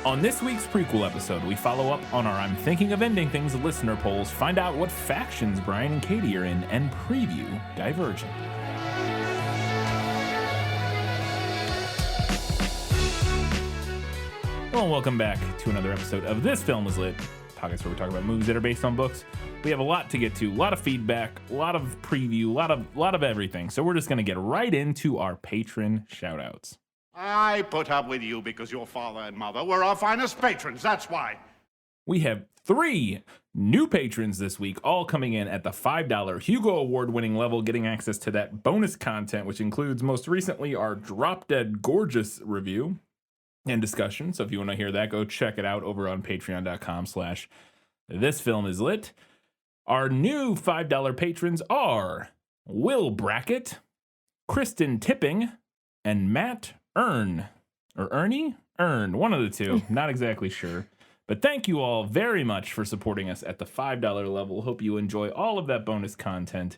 On this week's Prequel episode, we follow up on our I'm Thinking of Ending Things listener polls, find out what factions Brian and Katie are in, and preview Divergent. Well, welcome back to another episode of This Film Is Lit, podcast where we talk about movies that are based on books. We have a lot to get to, a lot of feedback, a lot of preview, a lot of everything. So we're just going to get right into our patron shoutouts. I put up with you because your father and mother were our finest patrons, that's why. We have 3 new patrons this week, all coming in at the $5 Hugo Award-winning level, getting access to that bonus content, which includes most recently our Drop Dead Gorgeous review and discussion. So if you want to hear that, go check it out over on patreon.com/thisfilmislit. Our new $5 patrons are Will Brackett, Kristen Tipping, and Matt Earn, or Ernie? Earn, one of the two. Not exactly sure. But thank you all very much for supporting us at the $5 level. Hope you enjoy all of that bonus content.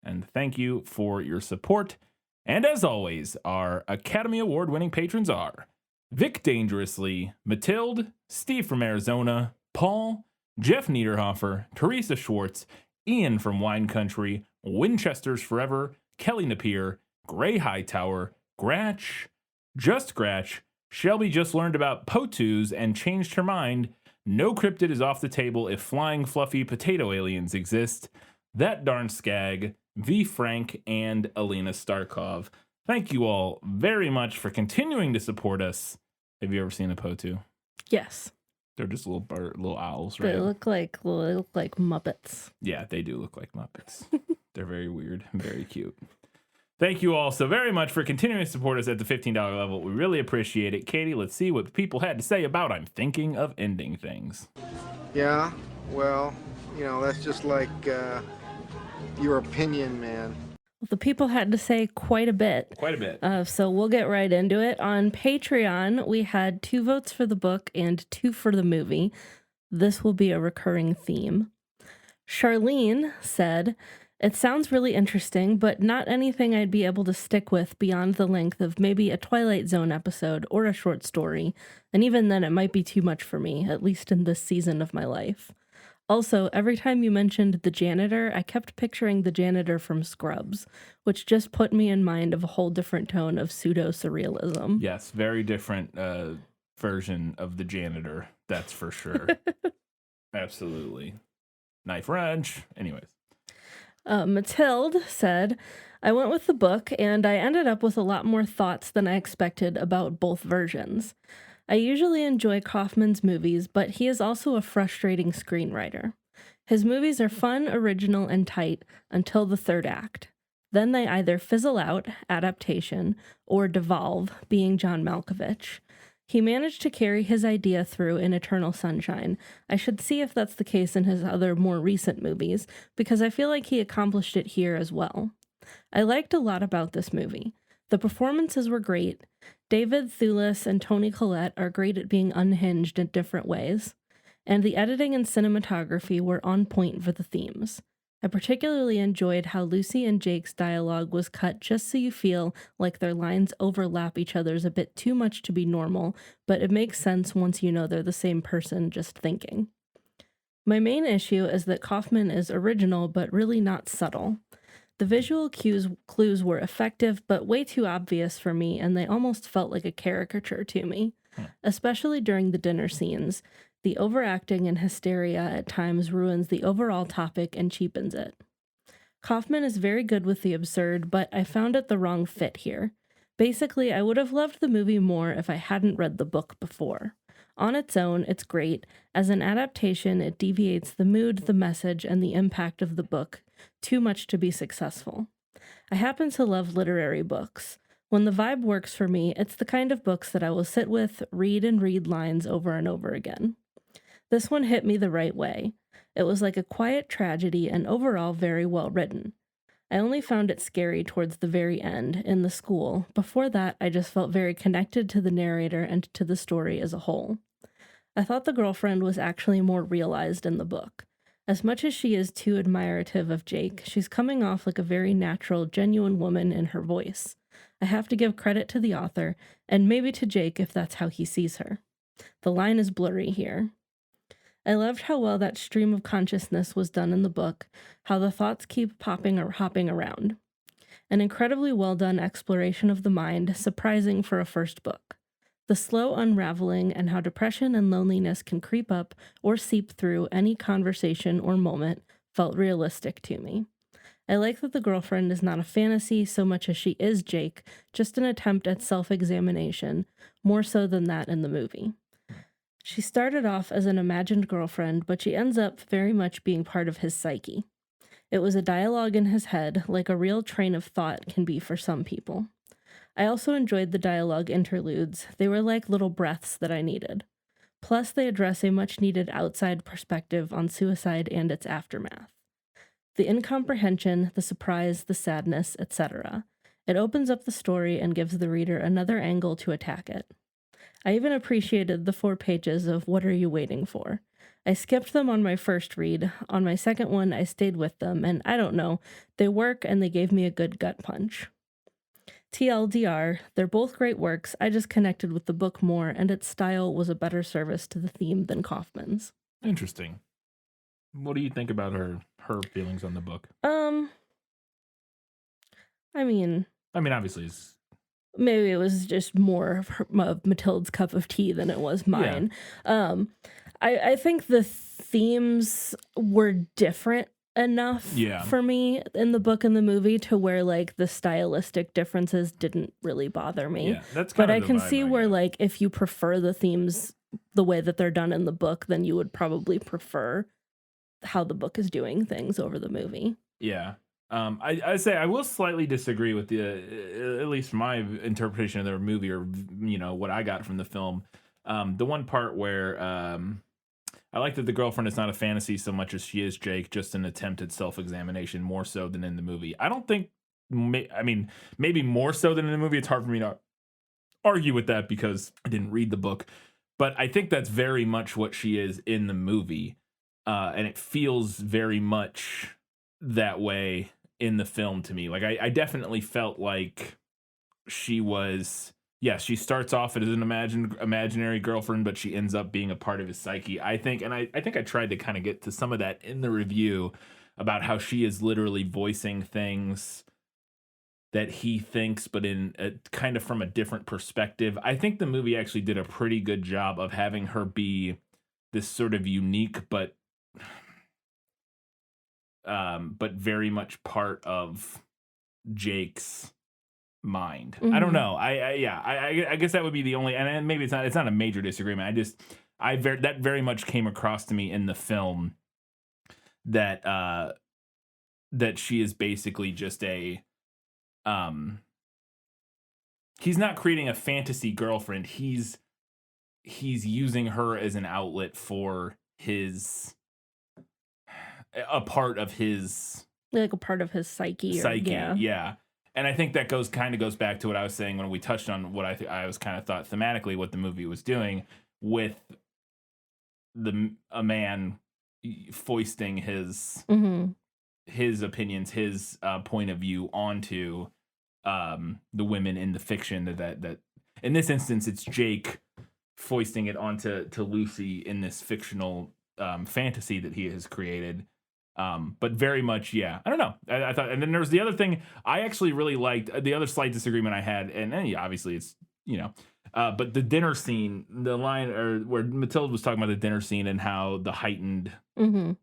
And thank you for your support. And as always, our Academy Award-winning patrons are Vic Dangerously, Matilde, Steve from Arizona, Paul, Jeff Niederhofer, Teresa Schwartz, Ian from Wine Country, Winchester's Forever, Kelly Napier, Gray Hightower, Gratch, Just Gratch, Shelby just learned about POTUs and changed her mind. No cryptid is off the table if flying fluffy potato aliens exist. That darn skag, V. Frank, and Alina Starkov. Thank you all very much for continuing to support us. Have you ever seen a POTU? Yes. They're just little owls, right? They look like Muppets. Yeah, they do look like Muppets. They're very weird and very cute. Thank you all so very much for continuing to support us at the $15 level. We really appreciate it. Katie, let's see what people had to say about I'm Thinking of Ending Things. Yeah, well, that's just like your opinion, man. Well, the people had to say quite a bit. Quite a bit. So we'll get right into it. On Patreon, we had 2 votes for the book and 2 for the movie. This will be a recurring theme. Charlene said, "It sounds really interesting, but not anything I'd be able to stick with beyond the length of maybe a Twilight Zone episode or a short story. And even then, it might be too much for me, at least in this season of my life. Also, every time you mentioned the janitor, I kept picturing the janitor from Scrubs, which just put me in mind of a whole different tone of pseudo-surrealism." Yes, very different version of the janitor, that's for sure. Absolutely. Knife wrench. Anyways. Matilde said, "I went with the book, and I ended up with a lot more thoughts than I expected about both versions. I usually enjoy Kaufman's movies, but he is also a frustrating screenwriter. His movies are fun, original, and tight until the 3rd act. Then they either fizzle out, adaptation, or devolve, being John Malkovich. He managed to carry his idea through in Eternal Sunshine. I should see if that's the case in his other more recent movies, because I feel like he accomplished it here as well. I liked a lot about this movie. The performances were great. David Thewlis and Toni Collette are great at being unhinged in different ways. And the editing and cinematography were on point for the themes. I particularly enjoyed how Lucy and Jake's dialogue was cut just so you feel like their lines overlap each other's a bit too much to be normal, but it makes sense once you know they're the same person just thinking. My main issue is that Kaufman is original but really not subtle. The visual clues were effective but way too obvious for me, and they almost felt like a caricature to me, especially during the dinner scenes. The overacting and hysteria at times ruins the overall topic and cheapens it. Kaufman is very good with the absurd, but I found it the wrong fit here. Basically, I would have loved the movie more if I hadn't read the book before. On its own, it's great. As an adaptation, it deviates the mood, the message, and the impact of the book too much to be successful. I happen to love literary books. When the vibe works for me, it's the kind of books that I will sit with, read and read lines over and over again. This one hit me the right way. It was like a quiet tragedy and overall very well written. I only found it scary towards the very end, in the school. Before that, I just felt very connected to the narrator and to the story as a whole. I thought the girlfriend was actually more realized in the book. As much as she is too admirative of Jake, she's coming off like a very natural, genuine woman in her voice. I have to give credit to the author, and maybe to Jake if that's how he sees her. The line is blurry here. I loved how well that stream of consciousness was done in the book, how the thoughts keep popping or hopping around. An incredibly well done exploration of the mind, surprising for a first book. The slow unraveling and how depression and loneliness can creep up or seep through any conversation or moment felt realistic to me. I like that the girlfriend is not a fantasy so much as she is Jake, just an attempt at self-examination, more so than that in the movie. She started off as an imagined girlfriend, but she ends up very much being part of his psyche. It was a dialogue in his head, like a real train of thought can be for some people. I also enjoyed the dialogue interludes. They were like little breaths that I needed. Plus, they address a much-needed outside perspective on suicide and its aftermath. The incomprehension, the surprise, the sadness, etc. It opens up the story and gives the reader another angle to attack it. I even appreciated the 4 pages of What Are You Waiting For? I skipped them on my first read. On my second one, I stayed with them, and I don't know, they work and they gave me a good gut punch. TLDR, they're both great works. I just connected with the book more, and its style was a better service to the theme than Kaufman's. Interesting. What do you think about her feelings on the book? I mean, obviously, it's... maybe it was just more of Matilda's cup of tea than it was mine. Yeah. I think the themes were different enough for me in the book and the movie to where like the stylistic differences didn't really bother me. Yeah, that's kind but of I can see where like if you prefer the themes the way that they're done in the book, then you would probably prefer how the book is doing things over the movie. Yeah. I say I will slightly disagree with at least my interpretation of the movie, or what I got from the film. The one part where I like that the girlfriend is not a fantasy so much as she is Jake, just an attempt at self-examination, more so than in the movie. I don't think, maybe more so than in the movie. It's hard for me to argue with that because I didn't read the book, but I think that's very much what she is in the movie, and it feels very much that way in the film to me. Like I definitely felt like she was, yes, she starts off as an imaginary girlfriend, but she ends up being a part of his psyche, I think. And I think I tried to kind of get to some of that in the review about how she is literally voicing things that he thinks, but in kind of from a different perspective. I think the movie actually did a pretty good job of having her be this sort of unique, but very much part of Jake's mind. Mm-hmm. I don't know. I guess that would be the only, and maybe it's not a major disagreement. That very much came across to me in the film that she is basically just a he's not creating a fantasy girlfriend. He's using her as an outlet for a part of his, like a part of his psyche. Yeah. And I think that goes back to what I was saying when we touched on what I was kind of thought thematically what the movie was doing with a man foisting his opinions, his point of view onto the women in the fiction that in this instance it's Jake foisting it onto Lucy in this fictional fantasy that he has created. But very much, yeah. I don't know. I thought, and then there was the other thing I actually really liked. The other slight disagreement I had, and obviously it's but the dinner scene, the line or where Matilda was talking about the dinner scene and how the heightened,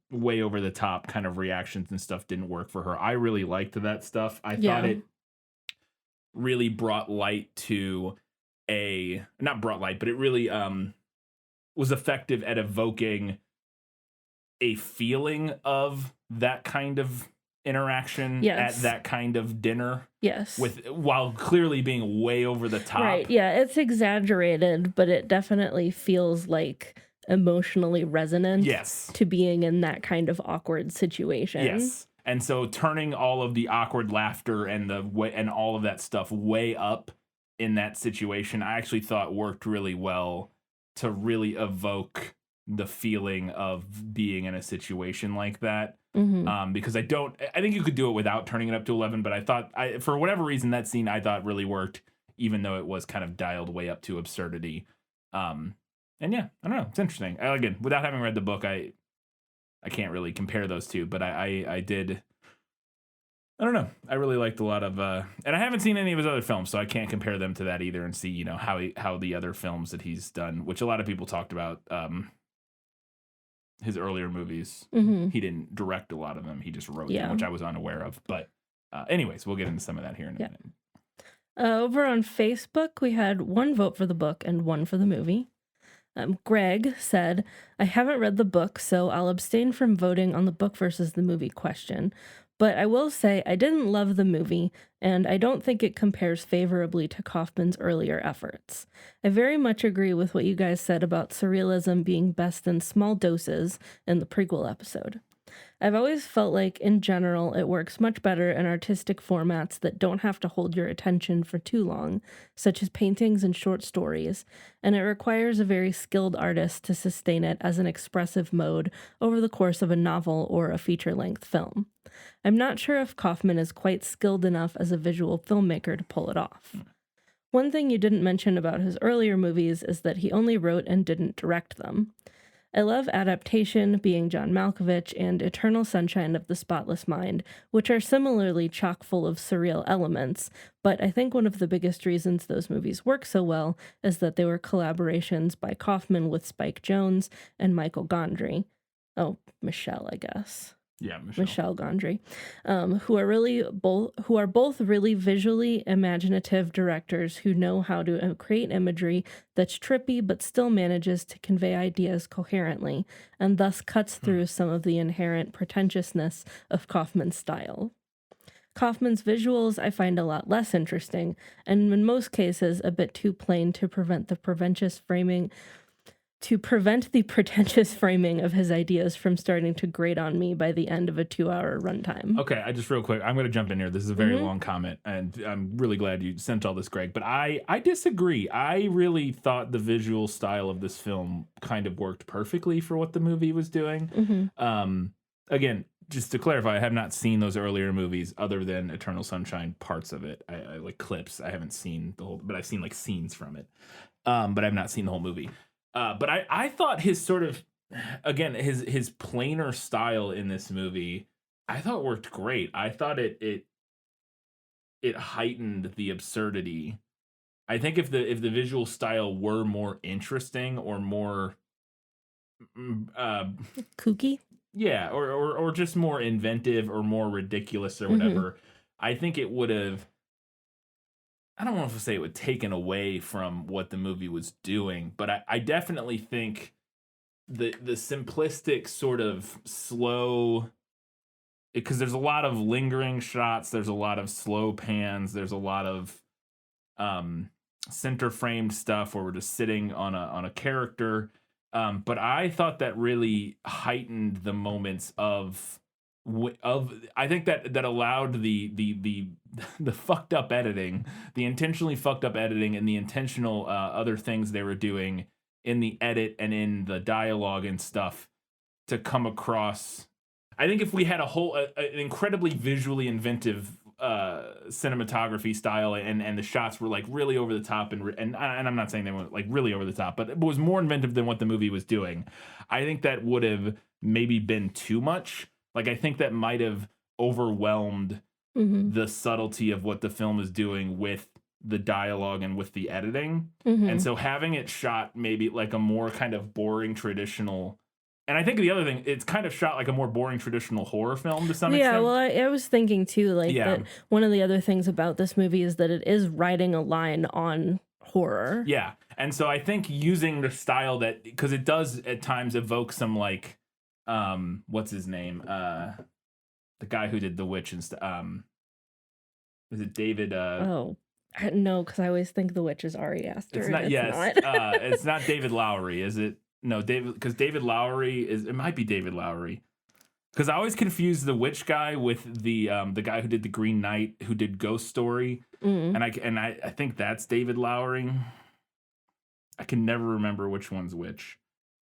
way over the top kind of reactions and stuff didn't work for her. I really liked that stuff. I thought it really brought light to not brought light, but it really was effective at evoking a feeling of that kind of interaction at that kind of dinner. Yes. While clearly being way over the top. Right. Yeah, it's exaggerated, but it definitely feels like emotionally resonant. Yes. To being in that kind of awkward situation. Yes. And so turning all of the awkward laughter and all of that stuff way up in that situation, I actually thought worked really well to really evoke the feeling of being in a situation like that. Because I think you could do it without turning it up to 11, but I thought for whatever reason that scene I thought really worked, even though it was kind of dialed way up to absurdity. And yeah, I don't know. It's interesting. Again, without having read the book, I can't really compare those two, but I did. I don't know. I really liked a lot of, and I haven't seen any of his other films, so I can't compare them to that either and see, how the other films that he's done, which a lot of people talked about, his earlier movies. Mm-hmm. He didn't direct a lot of them. He just wrote them, Yeah. which I was unaware of. But anyways, we'll get into some of that here in a minute. Over on Facebook, we had 1 vote for the book and 1 for the movie. Greg said, I haven't read the book, so I'll abstain from voting on the book versus the movie question. But I will say I didn't love the movie, and I don't think it compares favorably to Kaufman's earlier efforts. I very much agree with what you guys said about surrealism being best in small doses in the prequel episode. I've always felt like, in general, it works much better in artistic formats that don't have to hold your attention for too long, such as paintings and short stories, and it requires a very skilled artist to sustain it as an expressive mode over the course of a novel or a feature-length film. I'm not sure if Kaufman is quite skilled enough as a visual filmmaker to pull it off. One thing you didn't mention about his earlier movies is that he only wrote and didn't direct them. I love Adaptation, Being John Malkovich, and Eternal Sunshine of the Spotless Mind, which are similarly chock full of surreal elements, but I think one of the biggest reasons those movies work so well is that they were collaborations by Kaufman with Spike Jonze and Michael Gondry. Oh, Michelle, I guess. Yeah, Michelle Gondry, who are both really visually imaginative directors who know how to create imagery that's trippy but still manages to convey ideas coherently, and thus cuts through some of the inherent pretentiousness of Kaufman's style. Kaufman's visuals I find a lot less interesting, and in most cases a bit too plain to prevent the pretentious framing of his ideas from starting to grate on me by the end of a 2-hour runtime. Okay, I just real quick, I'm going to jump in here. This is a very long comment, and I'm really glad you sent all this, Greg. But I disagree. I really thought the visual style of this film kind of worked perfectly for what the movie was doing. Again, just to clarify, I have not seen those earlier movies other than Eternal Sunshine, parts of it. I like clips. I haven't seen the whole, but I've seen like scenes from it. But I've not seen the whole movie. But I thought his sort of, again, his plainer style in this movie, I thought worked great. I thought it heightened the absurdity. I think if the visual style were more interesting or more kooky, yeah, or just more inventive or more ridiculous or whatever, I think it would have. I don't want to say it would taken away from what the movie was doing, but I definitely think the simplistic sort of slow, because there's a lot of lingering shots, there's a lot of slow pans, there's a lot of center framed stuff where we're just sitting on a character, but I thought that really heightened the moments of I think that allowed the fucked up editing, the intentionally fucked up editing, and the intentional other things they were doing in the edit and in the dialogue and stuff to come across. I think if we had an incredibly visually inventive cinematography style and the shots were like really over the top and I'm not saying they were like really over the top, but it was more inventive than what the movie was doing, I think that would have maybe been too much. Like, I think that might have overwhelmed the subtlety of what the film is doing with the dialogue and with the editing. And so having it shot maybe like a more kind of boring traditional, and I think the other thing, it's kind of shot like a more boring traditional horror film to some extent. Yeah, well, I was thinking too, like that one of the other things about this movie is that it is riding a line on horror. Yeah, and so I think using the style that, because it does at times evoke some like, what's his name? The guy who did The Witch and stuff. Is it David? No, because I always think The Witch is Ari Aster. It's not. Yes, it's not David Lowery, is it? No, David, because David Lowery is. It might be David Lowery. Because I always confuse the Witch guy with the guy who did The Green Knight, who did Ghost Story, and I think that's David Lowery. I can never remember which one's which.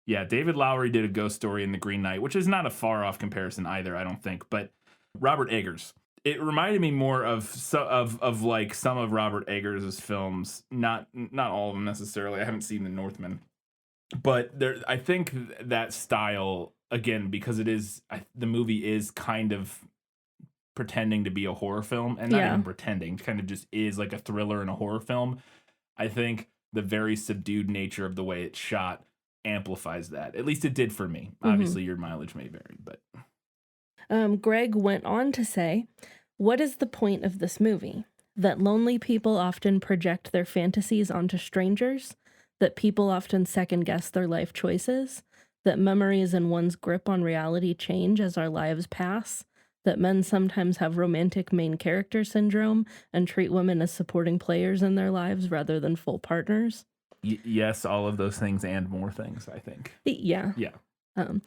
Yeah, David Lowery did a Ghost Story in The Green Knight, which is not a far off comparison either, I don't think. But Robert Eggers, it reminded me more of like some of Robert Eggers' films, not all of them necessarily. I haven't seen The Northman, But I think that style, again, because the movie is kind of pretending to be a horror film, and not Yeah. even pretending, kind of just is like a thriller and a horror film. I think the very subdued nature of the way it's shot amplifies that. At least it did for me. Obviously, your mileage may vary, but Greg went on to say, "What is the point of this movie? That lonely people often project their fantasies onto strangers? That people often second guess their life choices? That memories and one's grip on reality change as our lives pass? That men sometimes have romantic main character syndrome and treat women as supporting players in their lives rather than full partners?" yes, all of those things and more things, I think. Yeah. Yeah. Um,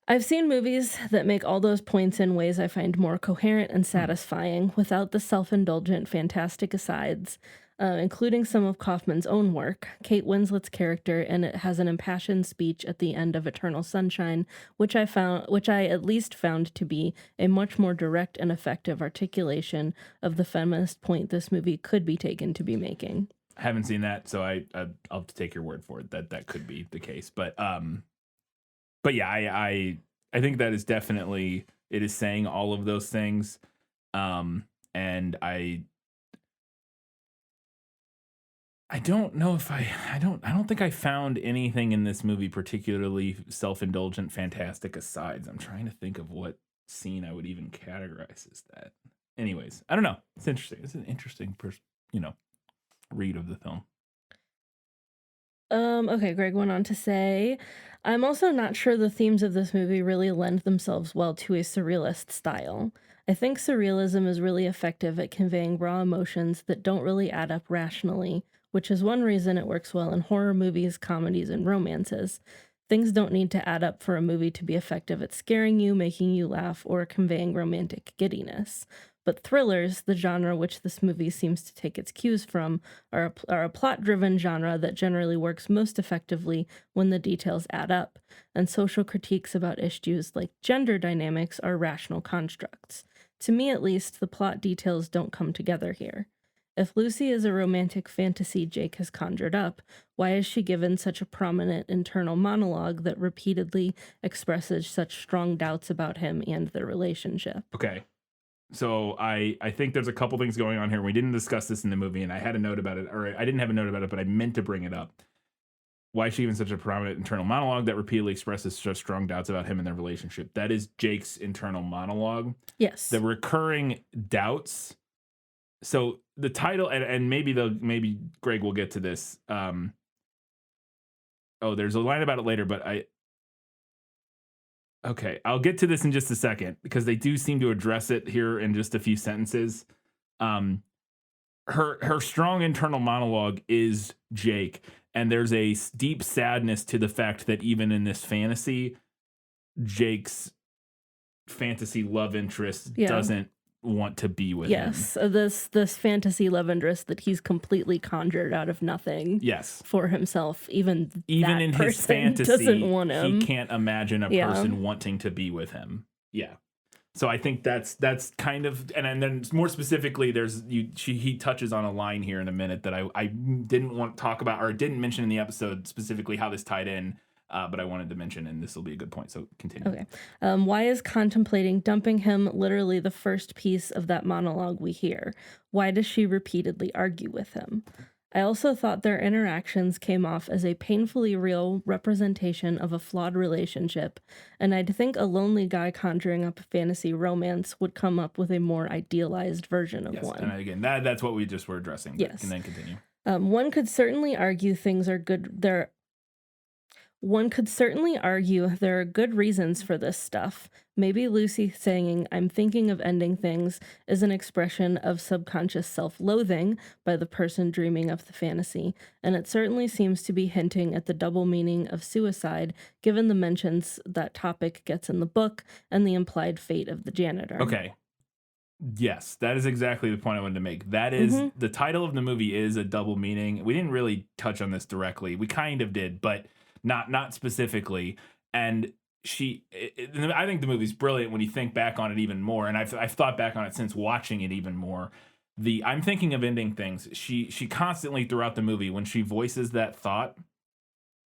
I've seen movies that make all those points in ways I find more coherent and satisfying without the self-indulgent fantastic asides, including some of Kaufman's own work. Kate Winslet's character, and it has an impassioned speech at the end of Eternal Sunshine, which I at least found to be a much more direct and effective articulation of the feminist point this movie could be taken to be making. I haven't seen that, so I'll have to take your word for it that could be the case. But yeah, I think that is definitely, it is saying all of those things. And I don't know if I don't think I found anything in this movie particularly self-indulgent, fantastic asides. I'm trying to think of what scene I would even categorize as that. Anyways, I don't know. It's interesting. It's an interesting read of the film. Okay, Greg went on to say, "I'm also not sure the themes of this movie really lend themselves well to a surrealist style. I think surrealism is really effective at conveying raw emotions that don't really add up rationally, which is one reason it works well in horror movies, comedies, and romances. Things don't need to add up for a movie to be effective at scaring you, making you laugh, or conveying romantic giddiness. But thrillers, the genre which this movie seems to take its cues from, are a plot-driven genre that generally works most effectively when the details add up, and social critiques about issues like gender dynamics are rational constructs. To me, at least, the plot details don't come together here. If Lucy is a romantic fantasy Jake has conjured up, why is she given such a prominent internal monologue that repeatedly expresses such strong doubts about him and their relationship?" Okay. So I think there's a couple things going on here. We didn't discuss this in the movie, and I had a note about it, or I didn't have a note about it, but I meant to bring it up. Why is she even such a prominent internal monologue that repeatedly expresses such strong doubts about him and their relationship? That is Jake's internal monologue. Yes. The recurring doubts. So the title, and maybe Greg will get to this. There's a line about it later, but okay, I'll get to this in just a second because they do seem to address it here in just a few sentences. Her strong internal monologue is Jake, and there's a deep sadness to the fact that even in this fantasy, Jake's fantasy love interest doesn't want to be with him. Yes, this fantasy love interest that he's completely conjured out of nothing. Yes, for himself, even in his fantasy, doesn't want him. He can't imagine a person wanting to be with him. Yeah. So I think that's kind of, and then more specifically, he touches on a line here in a minute that I didn't want to talk about, or didn't mention in the episode specifically how this tied in, but I wanted to mention, and this will be a good point. So continue. Okay. Why is contemplating dumping him literally the first piece of that monologue we hear? Why does she repeatedly argue with him? I also thought their interactions came off as a painfully real representation of a flawed relationship, and I'd think a lonely guy conjuring up a fantasy romance would come up with a more idealized version of one. And again, that's what we just were addressing. Yes. And then continue. One could certainly argue things are good. One could certainly argue there are good reasons for this stuff. Maybe Lucy saying, "I'm thinking of ending things," is an expression of subconscious self-loathing by the person dreaming of the fantasy, and it certainly seems to be hinting at the double meaning of suicide, given the mentions that topic gets in the book and the implied fate of the janitor. Okay. Yes, that is exactly the point I wanted to make. That is, the title of the movie is a double meaning. We didn't really touch on this directly. We kind of did, but not specifically. And I think the movie's brilliant when you think back on it even more. And I've thought back on it since watching it even more. I'm thinking of ending things. She constantly throughout the movie, when she voices that thought,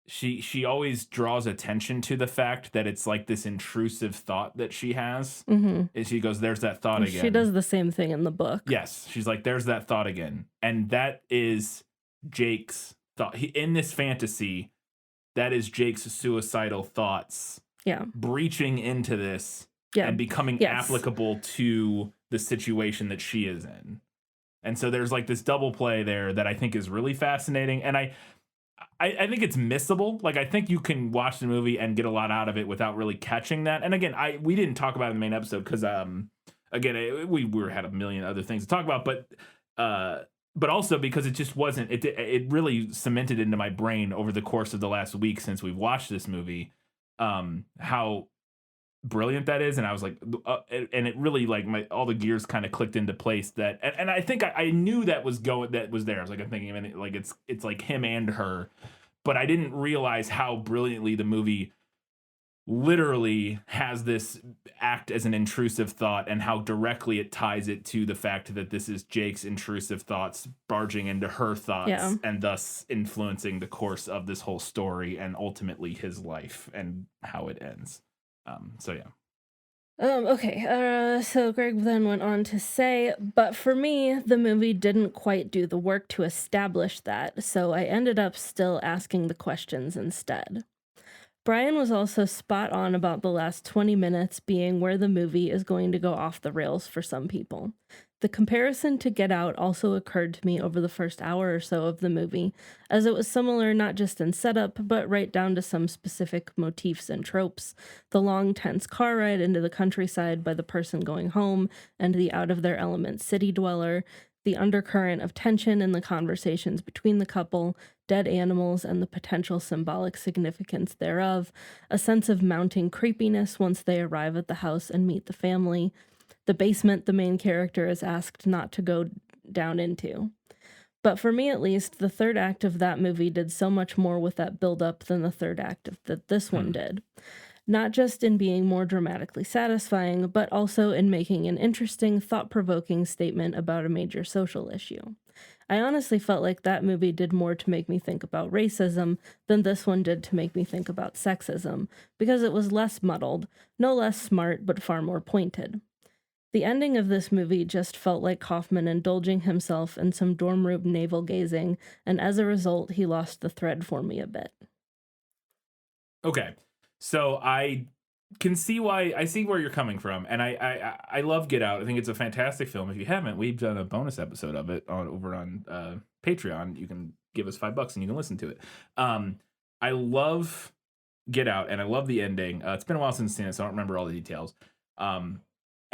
she always draws attention to the fact that it's like this intrusive thought that she has. Mm-hmm. And she goes, there's that thought again. She does the same thing in the book. Yes. She's like, there's that thought again. And that is Jake's thought. In this fantasy, that is Jake's suicidal thoughts. Yeah. Breaching into this and becoming applicable to the situation that she is in. And so there's like this double play there that I think is really fascinating. And I think it's missable. Like, I think you can watch the movie and get a lot out of it without really catching that. And again, we didn't talk about it in the main episode because, again, we had a million other things to talk about, but also because it just wasn't, it really cemented into my brain over the course of the last week since we've watched this movie, how brilliant that is. And I was like, and it really, like, all the gears kind of clicked into place that, and I think I knew that was there. I was like, I'm thinking of it, like, it's like him and her, but I didn't realize how brilliantly the movie literally has this act as an intrusive thought and how directly it ties it to the fact that this is Jake's intrusive thoughts barging into her thoughts and thus influencing the course of this whole story and ultimately his life and how it ends. Okay, so Greg then went on to say, but for me, the movie didn't quite do the work to establish that, so I ended up still asking the questions instead. Brian was also spot on about the last 20 minutes being where the movie is going to go off the rails for some people. The comparison to Get Out also occurred to me over the first hour or so of the movie, as it was similar not just in setup, but right down to some specific motifs and tropes. The long, tense car ride into the countryside by the person going home and the out-of-their-element city dweller, the undercurrent of tension in the conversations between the couple, dead animals and the potential symbolic significance thereof, a sense of mounting creepiness once they arrive at the house and meet the family, the basement the main character is asked not to go down into. But for me, at least, the third act of that movie did so much more with that build-up than the third act that this one did. Not just in being more dramatically satisfying, but also in making an interesting, thought-provoking statement about a major social issue. I honestly felt like that movie did more to make me think about racism than this one did to make me think about sexism, because it was less muddled, no less smart, but far more pointed. The ending of this movie just felt like Kaufman indulging himself in some dorm room navel-gazing, and as a result, he lost the thread for me a bit. Okay, so I can see I see where you're coming from, and I love Get Out. I think it's a fantastic film. If you haven't, we've done a bonus episode of it over on Patreon. You can give us $5 and you can listen to it. I love Get Out, and I love the ending. It's been a while since I've seen it, so I don't remember all the details.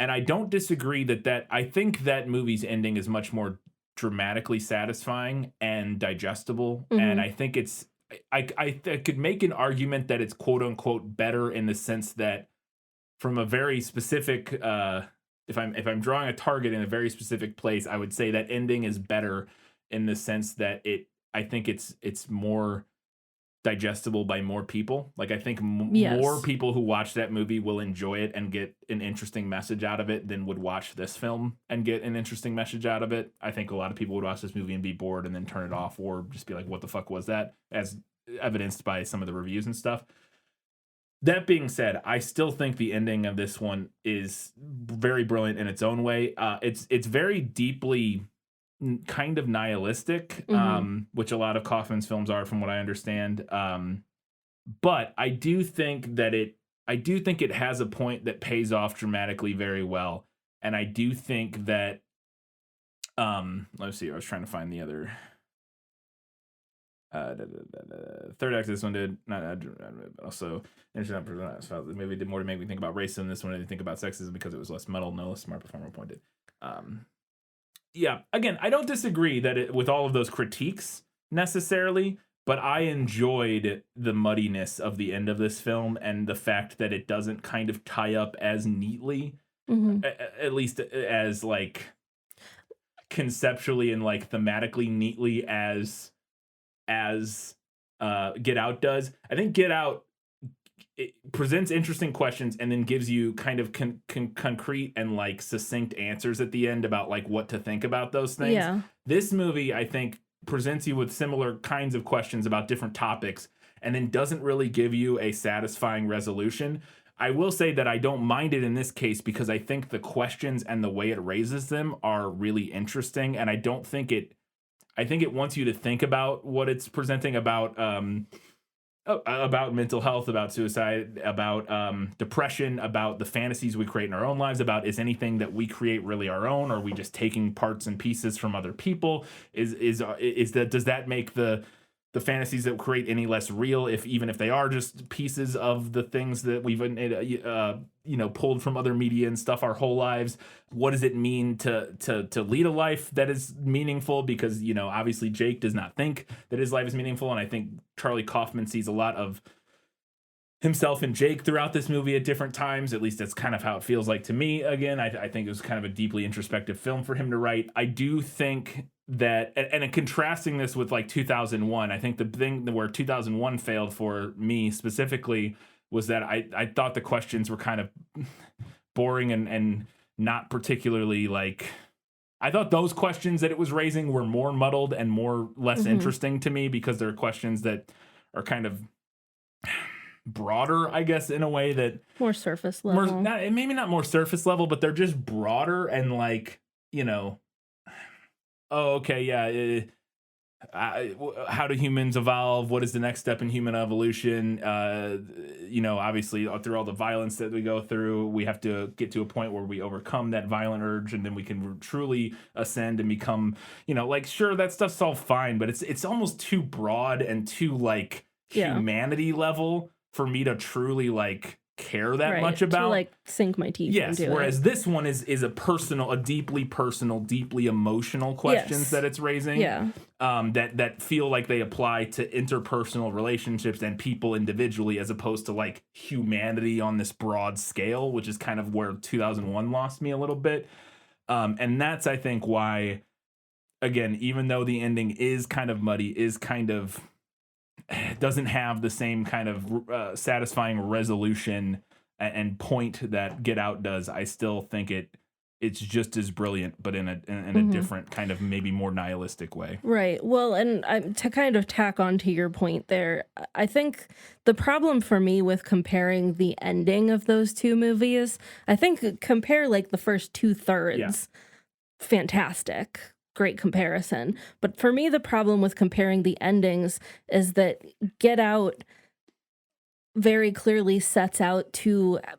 And I don't disagree that I think that movie's ending is much more dramatically satisfying and digestible. Mm-hmm. And I think I could make an argument that it's quote unquote better in the sense that from a very specific, if I'm drawing a target in a very specific place, I would say that ending is better in the sense that I think it's more digestible by more people. Like, I think more people who watch that movie will enjoy it and get an interesting message out of it than would watch this film and get an interesting message out of it. I think a lot of people would watch this movie and be bored and then turn it off or just be like, what the fuck was that? As evidenced by some of the reviews and stuff. That being said, I still think the ending of this one is very brilliant in its own way. It's very deeply kind of nihilistic, which a lot of Kaufman's films are, from what I understand. But I do think it has a point that pays off dramatically very well. And I do think that, let's see, I was trying to find the other, third act of this one did not also the movie did more to make me think about racism. This one I didn't think about sexism because it was less metal, no less smart, performer pointed. Yeah, again, I don't disagree that with all of those critiques necessarily, but I enjoyed the muddiness of the end of this film and the fact that it doesn't kind of tie up as neatly, at least as like conceptually and like thematically neatly as Get Out does. I think Get Out, it presents interesting questions and then gives you kind of concrete and like succinct answers at the end about like what to think about those things. Yeah. This movie, I think, presents you with similar kinds of questions about different topics and then doesn't really give you a satisfying resolution. I will say that I don't mind it in this case because I think the questions and the way it raises them are really interesting, and I think it wants you to think about what it's presenting about mental health, about suicide, about depression, about the fantasies we create in our own lives, about is anything that we create really our own, or are we just taking parts and pieces from other people? Does that make the fantasies that we create any less real, even if they are just pieces of the things that we've pulled from other media and stuff our whole lives? What does it mean to lead a life that is meaningful? Because obviously Jake does not think that his life is meaningful, and I think Charlie Kaufman sees a lot of himself and Jake throughout this movie at different times. At least that's kind of how it feels like to me. Again, I think it was kind of a deeply introspective film for him to write. I do think that, and contrasting this with like 2001, I think the thing where 2001 failed for me specifically was that I thought the questions were kind of boring and not particularly like, I thought those questions that it was raising were more muddled and less interesting to me, because they're questions that are kind of broader, I guess, in a way that more surface level. Maybe not more surface level, but they're just broader and like, oh, okay, yeah. How do humans evolve? What is the next step in human evolution? Obviously, through all the violence that we go through, we have to get to a point where we overcome that violent urge, and then we can truly ascend and become, sure, that stuff's all fine, but it's almost too broad and too like humanity level for me to truly like care that much about, to like sink my teeth into it. Whereas this one is a deeply personal, deeply emotional questions that it's raising, that feel like they apply to interpersonal relationships and people individually, as opposed to like humanity on this broad scale, which is kind of where 2001 lost me a little bit. And that's, I think, why, again, even though the ending is kind of muddy, doesn't have the same kind of satisfying resolution and point that Get Out does, I still think it's just as brilliant, but in a different kind of maybe more nihilistic way. Right. Well, and to kind of tack on to your point there, I think the problem for me with comparing the ending of those two movies, I think compare like the first 2/3, fantastic. Great comparison. But for me, the problem with comparing the endings is that Get Out very clearly sets out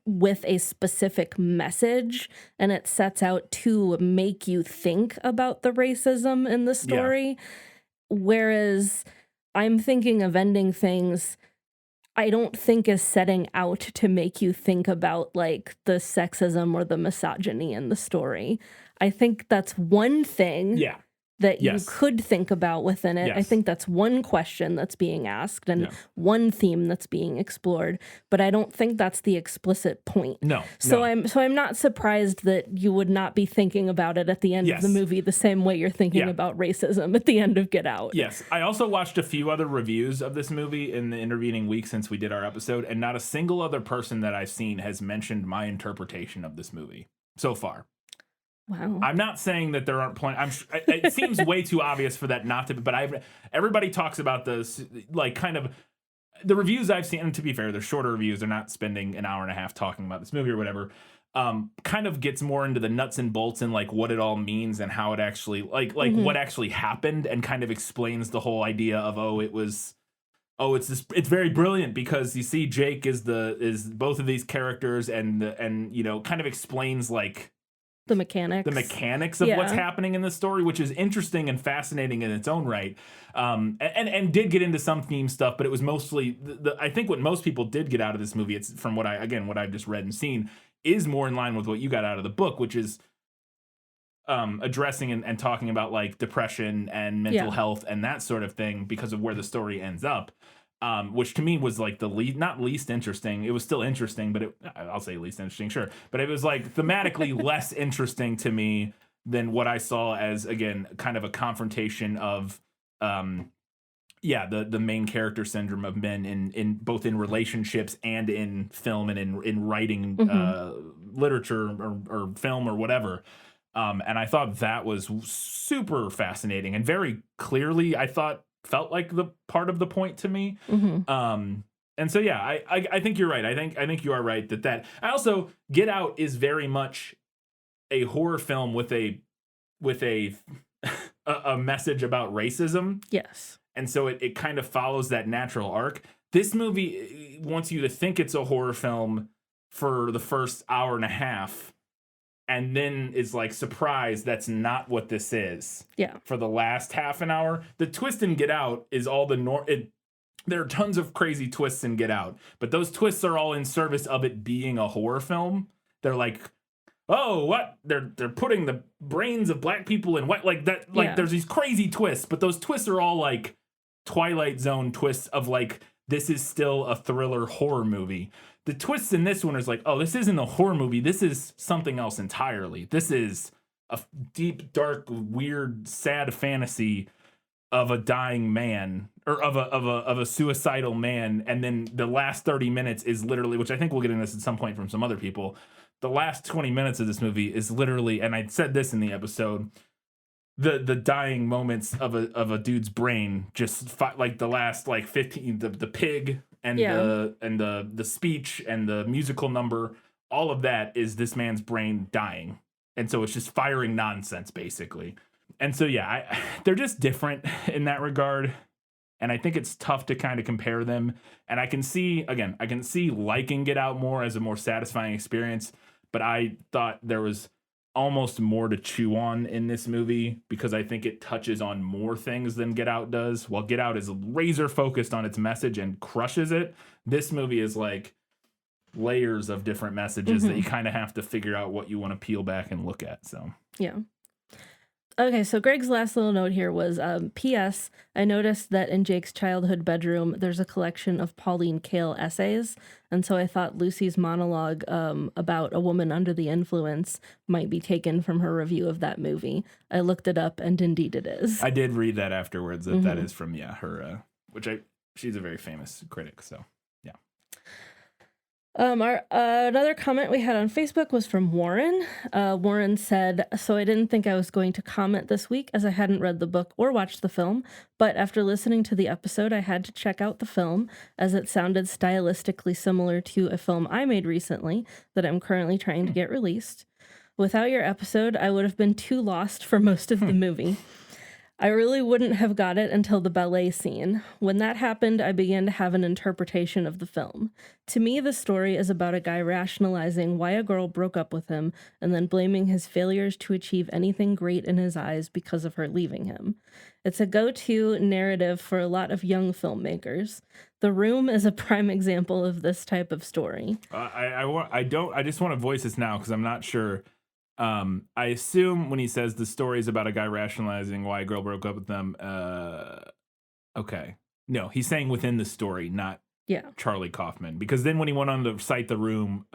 with a specific message, and it sets out to make you think about the racism in the story. Whereas I'm thinking of Ending Things, I don't think is setting out to make you think about like the sexism or the misogyny in the story. I think that's one thing that you could think about within it. I think that's one question that's being asked and one theme that's being explored, but I don't think that's the explicit point. So I'm not surprised that you would not be thinking about it at the end of the movie the same way you're thinking about racism at the end of Get Out. Yes. I also watched a few other reviews of this movie in the intervening week since we did our episode, and not a single other person that I've seen has mentioned my interpretation of this movie so far. Wow. I'm not saying that there aren't plenty. It seems way too obvious for that not to be. But everybody talks about this, like, kind of the reviews I've seen. And to be fair, they're shorter reviews. They're not spending an hour and a half talking about this movie or whatever. Kind of gets more into the nuts and bolts and like what it all means and how it actually what actually happened, and kind of explains the whole idea of it's very brilliant because you see Jake is both of these characters and kind of explains like the mechanics of what's happening in the story, which is interesting and fascinating in its own right, and did get into some theme stuff, but it was mostly I think what most people did get out of this movie, it's from what I've just read and seen, is more in line with what you got out of the book, which is addressing and talking about like depression and mental health and that sort of thing because of where the story ends up. Which to me was like the not least interesting. It was still interesting, but I'll say least interesting, sure. But it was like thematically less interesting to me than what I saw as, again, kind of a confrontation of, the main character syndrome of men in both in relationships and in film and in writing literature or film or whatever. And I thought that was super fascinating and very clearly, I thought, felt like the part of the point to me. Mm-hmm. And so yeah, I think you're right. I think you are right that I also Get Out is very much a horror film with a a message about racism. Yes. And so it kind of follows that natural arc. This movie wants you to think it's a horror film for the first hour and a half, and then is like, surprise, that's not what this is. Yeah. For the last half an hour. The twist in Get Out is all the there are tons of crazy twists in Get Out, but those twists are all in service of it being a horror film. They're like, oh, what? They're putting the brains of black people in white, like that. Like, there's these crazy twists, but those twists are all like Twilight Zone twists of like, this is still a thriller horror movie. The twists in this one is like, oh, this isn't a horror movie. This is something else entirely. This is a deep, dark, weird, sad fantasy of a dying man, or of a suicidal man. And then the last 30 minutes is literally, which I think we'll get into this at some point from some other people. The last 20 minutes of this movie is literally, and I said this in the episode, the dying moments of a dude's brain, just like the last like 15, the pig and the speech and the musical number, all of that is this man's brain dying. And so it's just firing nonsense basically. And so yeah, they're just different in that regard. And I think it's tough to kind of compare them. And I can see liking Get Out more as a more satisfying experience, but I thought there was almost more to chew on in this movie because I think it touches on more things than Get Out does. While Get Out is razor focused on its message and crushes it, this movie is like layers of different messages that you kind of have to figure out what you want to peel back and look at. So yeah. Okay, so Greg's last little note here was, P.S. I noticed that in Jake's childhood bedroom, there's a collection of Pauline Kael essays, and so I thought Lucy's monologue about a woman under the influence might be taken from her review of that movie. I looked it up, and indeed it is. I did read that afterwards, that is from, her, she's a very famous critic, so. Another comment we had on Facebook was from Warren. Warren said, so I didn't think I was going to comment this week as I hadn't read the book or watched the film, but after listening to the episode, I had to check out the film as it sounded stylistically similar to a film I made recently that I'm currently trying to get released. Without your episode, I would have been too lost for most of the movie. I really wouldn't have got it until the ballet scene. When that happened, I began to have an interpretation of the film. To me, the story is about a guy rationalizing why a girl broke up with him and then blaming his failures to achieve anything great in his eyes because of her leaving him. It's a go-to narrative for a lot of young filmmakers. The Room is a prime example of this type of story. I just want to voice this now because I'm not sure. I assume when he says the story is about a guy rationalizing why a girl broke up with them, okay. No, he's saying within the story, not Charlie Kaufman. Because then when he went on to cite The Room,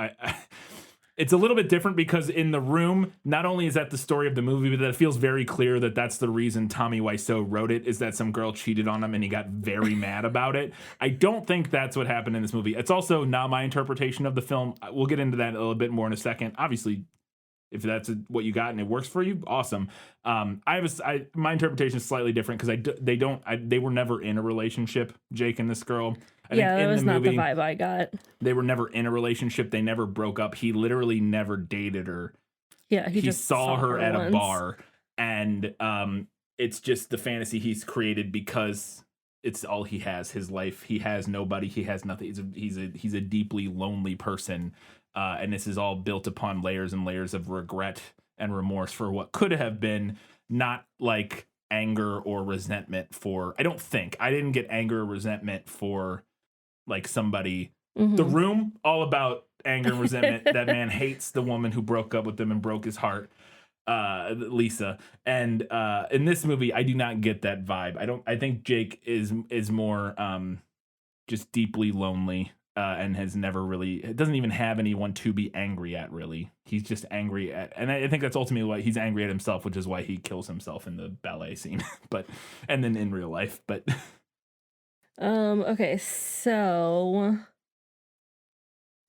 it's a little bit different because in The Room, not only is that the story of the movie, but that it feels very clear that that's the reason Tommy Wiseau wrote it, is that some girl cheated on him and he got very mad about it. I don't think that's what happened in this movie. It's also not my interpretation of the film. We'll get into that a little bit more in a second. Obviously, if that's what you got and it works for you, awesome. My interpretation is slightly different because they were never in a relationship, Jake and this girl. I think that was not the vibe I got. They were never in a relationship. They never broke up. He literally never dated her. Yeah, he just saw her at once. A bar, and it's just the fantasy he's created because it's all he has. His life, he has nobody. He has nothing. He's a deeply lonely person. And this is all built upon layers and layers of regret and remorse for what could have been, not like anger or resentment for, I didn't get anger or resentment for like somebody. The Room, all about anger and resentment. That man hates the woman who broke up with him and broke his heart, Lisa. And in this movie, I do not get that vibe. I think Jake is more just deeply lonely. And has never really, doesn't even have anyone to be angry at, really. He's just angry at, and I think that's ultimately why he's angry at himself, which is why he kills himself in the ballet scene, and then in real life, but. Okay, so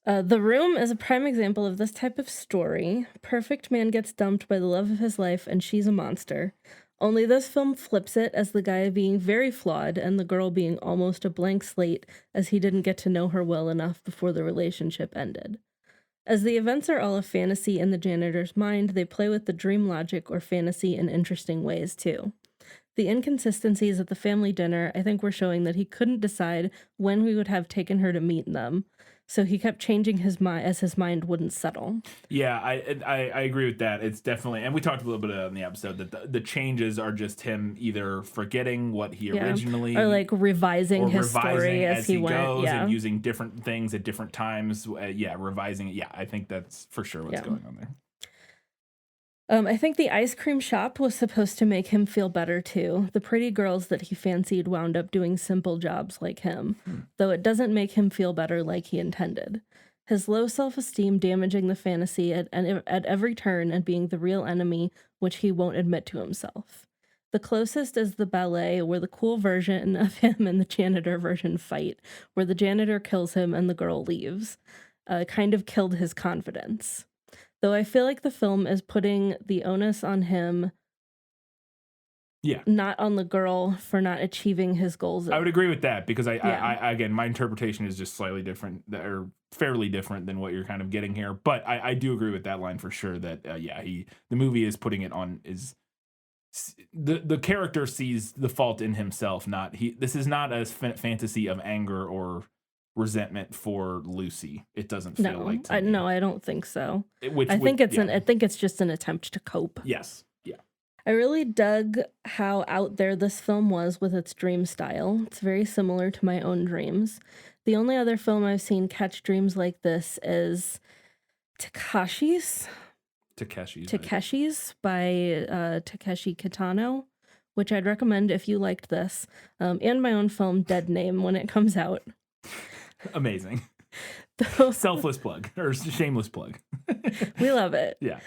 The Room is a prime example of this type of story. Perfect man gets dumped by the love of his life, and she's a monster. Only this film flips it as the guy being very flawed and the girl being almost a blank slate as he didn't get to know her well enough before the relationship ended. As the events are all a fantasy in the janitor's mind, they play with the dream logic or fantasy in interesting ways too. The inconsistencies at the family dinner, I think, were showing that he couldn't decide when we would have taken her to meet them, so he kept changing his mind as his mind wouldn't settle. Yeah, I agree with that. It's definitely, and we talked a little bit in the episode that the changes are just him either forgetting what he originally, or like revising his story as he went, goes, and using different things at different times. Revising it. Yeah, I think that's for sure what's going on there. I think the ice cream shop was supposed to make him feel better too. The pretty girls that he fancied wound up doing simple jobs like him, though it doesn't make him feel better like he intended. His low self-esteem damaging the fantasy at every turn and being the real enemy, which he won't admit to himself. The closest is the ballet, where the cool version of him and the janitor version fight, where the janitor kills him and the girl leaves. Kind of killed his confidence. Though I feel like the film is putting the onus on him, not on the girl for not achieving his goals. I would agree with that because I again, my interpretation is just slightly different or fairly different than what you're kind of getting here. But I do agree with that line for sure that, the movie is putting it on the character sees the fault in himself, this is not a fantasy of anger or resentment for Lucy. It doesn't feel like to me. No, I don't think so. I think it's just an attempt to cope. Yes. Yeah. I really dug how out there this film was with its dream style. It's very similar to my own dreams. The only other film I've seen catch dreams like this is Takeshi's by Takeshi Kitano, which I'd recommend if you liked this, and my own film Dead Name when it comes out. Amazing. Selfless plug or shameless plug. We love it. Yeah.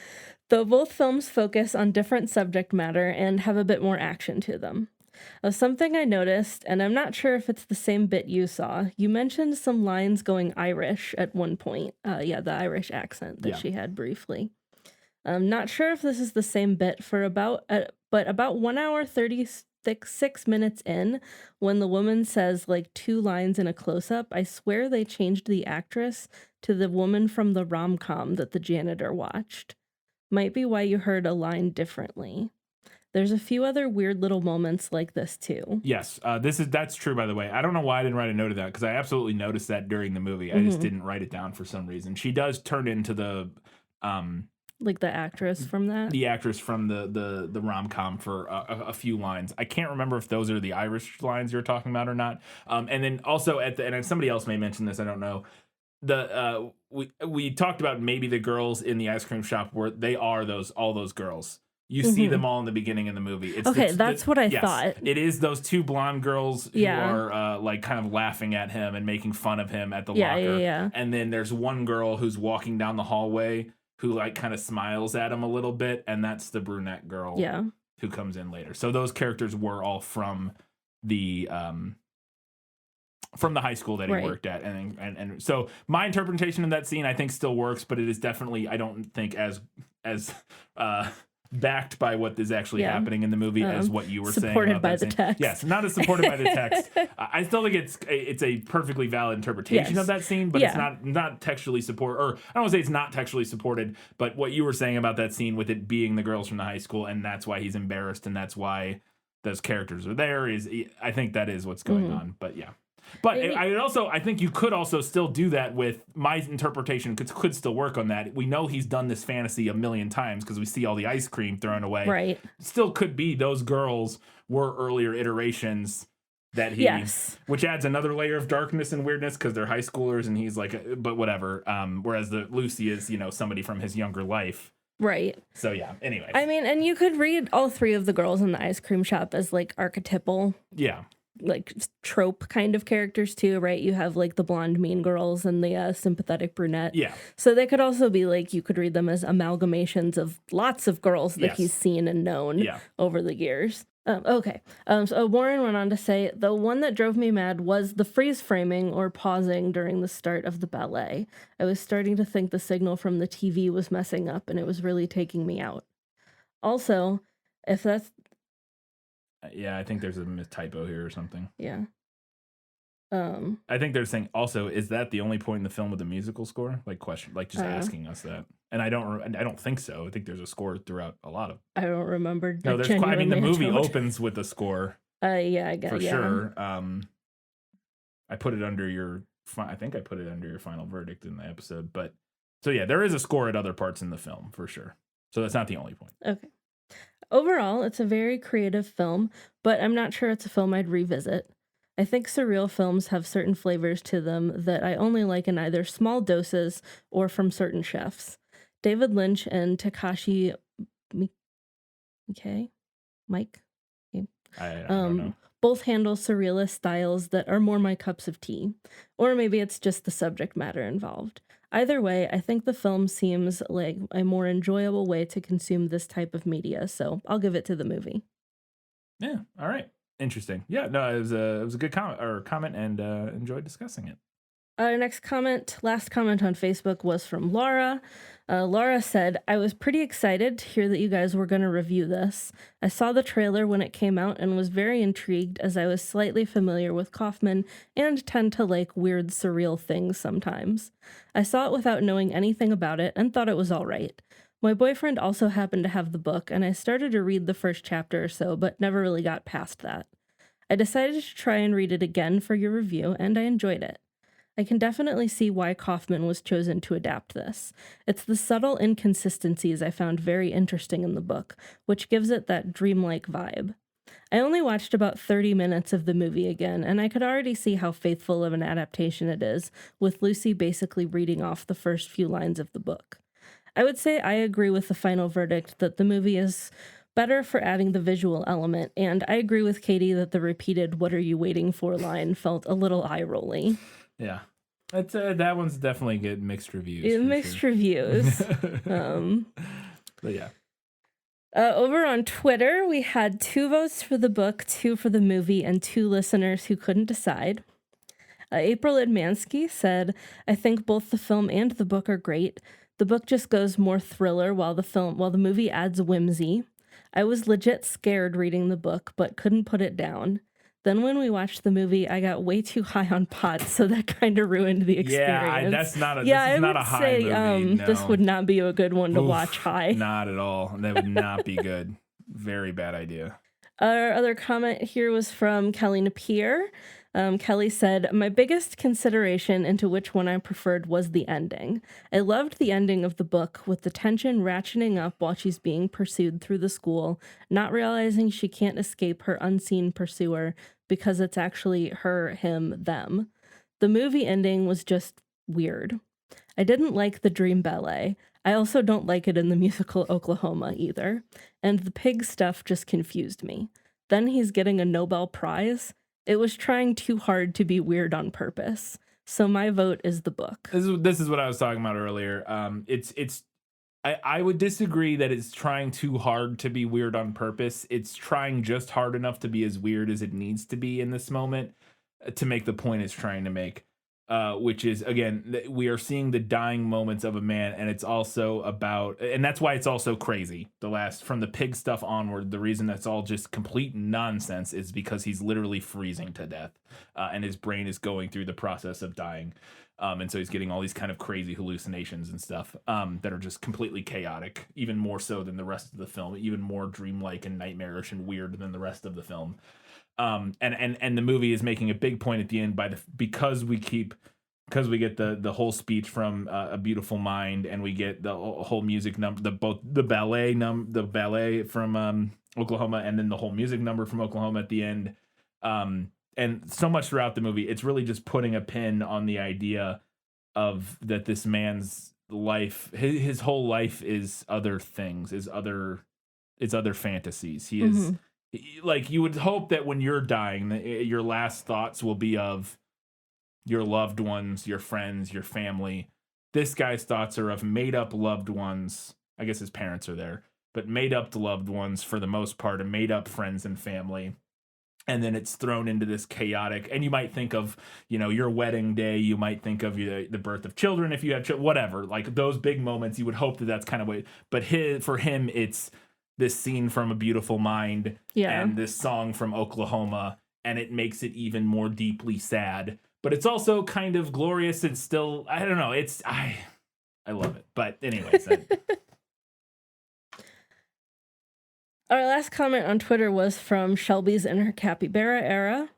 Though both films focus on different subject matter and have a bit more action to them. Something I noticed, and I'm not sure if it's the same bit you saw, you mentioned some lines going Irish at one point. The Irish accent that she had briefly. I'm not sure if this is the same bit but about 1 hour 36 minutes in, when the woman says like 2 lines in a close-up, I swear they changed the actress to the woman from the rom-com that the janitor watched. Might be why you heard a line differently. There's a few other weird little moments like this too. Yes, that's true, by the way. I don't know why I didn't write a note of that, because I absolutely noticed that during the movie. I just didn't write it down for some reason. She does turn into the like the actress from that? The actress from the rom-com for a few lines. I can't remember if those are the Irish lines you're talking about or not. And then also and somebody else may mention this, I don't know. We talked about maybe the girls in the ice cream shop where they are all those girls. You see them all in the beginning of the movie. That's what I thought. It is those 2 blonde girls who are like kind of laughing at him and making fun of him at the locker. Yeah. And then there's one girl who's walking down the hallway who like kind of smiles at him a little bit, and that's the brunette girl who comes in later. So those characters were all from the high school that he worked at, and so my interpretation of that scene I think still works, but it is definitely, I don't think as backed by what is actually happening in the movie as what you were saying. Supported by the text. Yes, not as supported by the text. I still think it's a perfectly valid interpretation of that scene, but it's not textually supported. Or I don't want to say it's not textually supported, but what you were saying about that scene with it being the girls from the high school, and that's why he's embarrassed, and that's why those characters are there. I think that is what's going on. But yeah. But I think you could also still do that with my interpretation. Could still work on that. We know he's done this fantasy a million times because we see all the ice cream thrown away. Right. Still could be those girls were earlier iterations that he, which adds another layer of darkness and weirdness because they're high schoolers and he's like, but whatever. Whereas the Lucy is, somebody from his younger life. Right. So yeah. Anyway. I mean, and you could read all 3 of the girls in the ice cream shop as like archetypal. Yeah. Like trope kind of characters too, right? You have like the blonde mean girls and the sympathetic brunette. Yeah. So they could also be like, you could read them as amalgamations of lots of girls that he's seen and known over the years. So Warren went on to say, the one that drove me mad was the freeze framing or pausing during the start of the ballet. I was starting to think the signal from the TV was messing up and it was really taking me out. Also, if that's Yeah, I think there's a typo here or something. Yeah. I think they're saying also, is that the only point in the film with a musical score? Like just asking us that. And I don't think so. I think there's a score throughout a lot of. I don't remember. No, there's. I mean, the movie opens with a score. Yeah, I guess for sure. I put it under your. I think I put it under your final verdict in the episode. But so yeah, there is a score at other parts in the film for sure. So that's not the only point. Okay. Overall, it's a very creative film, but I'm not sure it's a film I'd revisit. I think surreal films have certain flavors to them that I only like in either small doses or from certain chefs. David Lynch and Takashi Mike? I don't know. Both handle surrealist styles that are more my cups of tea. Or maybe it's just the subject matter involved. Either way, I think the film seems like a more enjoyable way to consume this type of media, so I'll give it to the movie. Yeah, all right. Interesting. Yeah, no, it was a good comment and enjoyed discussing it. Our last comment on Facebook was from Laura. Laura said, I was pretty excited to hear that you guys were going to review this. I saw the trailer when it came out and was very intrigued as I was slightly familiar with Kaufman and tend to like weird, surreal things sometimes. I saw it without knowing anything about it and thought it was all right. My boyfriend also happened to have the book, and I started to read the first chapter or so, but never really got past that. I decided to try and read it again for your review, and I enjoyed it. I can definitely see why Kaufman was chosen to adapt this. It's the subtle inconsistencies I found very interesting in the book, which gives it that dreamlike vibe. I only watched about 30 minutes of the movie again, and I could already see how faithful of an adaptation it is, with Lucy basically reading off the first few lines of the book. I would say I agree with the final verdict that the movie is better for adding the visual element, and I agree with Katie that the repeated "what are you waiting for" line felt a little eye-rolly. Yeah. It's that one's definitely good mixed reviews. Reviews. But yeah. Over on Twitter, we had 2 votes for the book, 2 for the movie, and 2 listeners who couldn't decide. April Edmansky said, I think both the film and the book are great. The book just goes more thriller while the movie adds whimsy. I was legit scared reading the book, but couldn't put it down. Then when we watched the movie, I got way too high on pot, so that kind of ruined the experience. Yeah, this is not a high movie. No. This would not be a good one to watch high. Not at all. That would not be good. Very bad idea. Our other comment here was from Kelly Napier. Kelly said, my biggest consideration into which one I preferred was the ending. I loved the ending of the book, with the tension ratcheting up while she's being pursued through the school, not realizing she can't escape her unseen pursuer because it's actually her, him, them. The movie ending was just weird. I didn't like the dream ballet. I also don't like it in the musical Oklahoma either. And the pig stuff just confused me. Then he's getting a Nobel Prize. It was trying too hard to be weird on purpose. So my vote is the book. This is what I was talking about earlier. I would disagree that it's trying too hard to be weird on purpose. It's trying just hard enough to be as weird as it needs to be in this moment to make the point it's trying to make. Which is, again, we are seeing the dying moments of a man, and it's also about, and that's why it's also crazy. From the pig stuff onward, the reason that's all just complete nonsense is because he's literally freezing to death, and his brain is going through the process of dying. And so he's getting all these kind of crazy hallucinations and stuff that are just completely chaotic, even more so than the rest of the film, even more dreamlike and nightmarish and weird than the rest of the film. And the movie is making a big point at the end because we get the whole speech from A Beautiful Mind, and we get the whole music number, the ballet from Oklahoma, and then the whole music number from Oklahoma at the end. And so much throughout the movie, it's really just putting a pin on the idea of that this man's life, his whole life is other things, is other fantasies. He is. Like, you would hope that when you're dying, your last thoughts will be of your loved ones, your friends, your family. This guy's thoughts are of made-up loved ones. I guess his parents are there, but made-up loved ones for the most part, and made-up friends and family. And then it's thrown into this chaotic, and you might think of, your wedding day. You might think of the birth of children if you have children, whatever. Like those big moments, you would hope that that's kind of way. But for him, it's this scene from A Beautiful Mind Yeah. and this song from Oklahoma, and it makes it even more deeply sad. But it's also kind of glorious. It's still, I don't know. I love it. But anyways. Our last comment on Twitter was from Shelby's in her capybara era.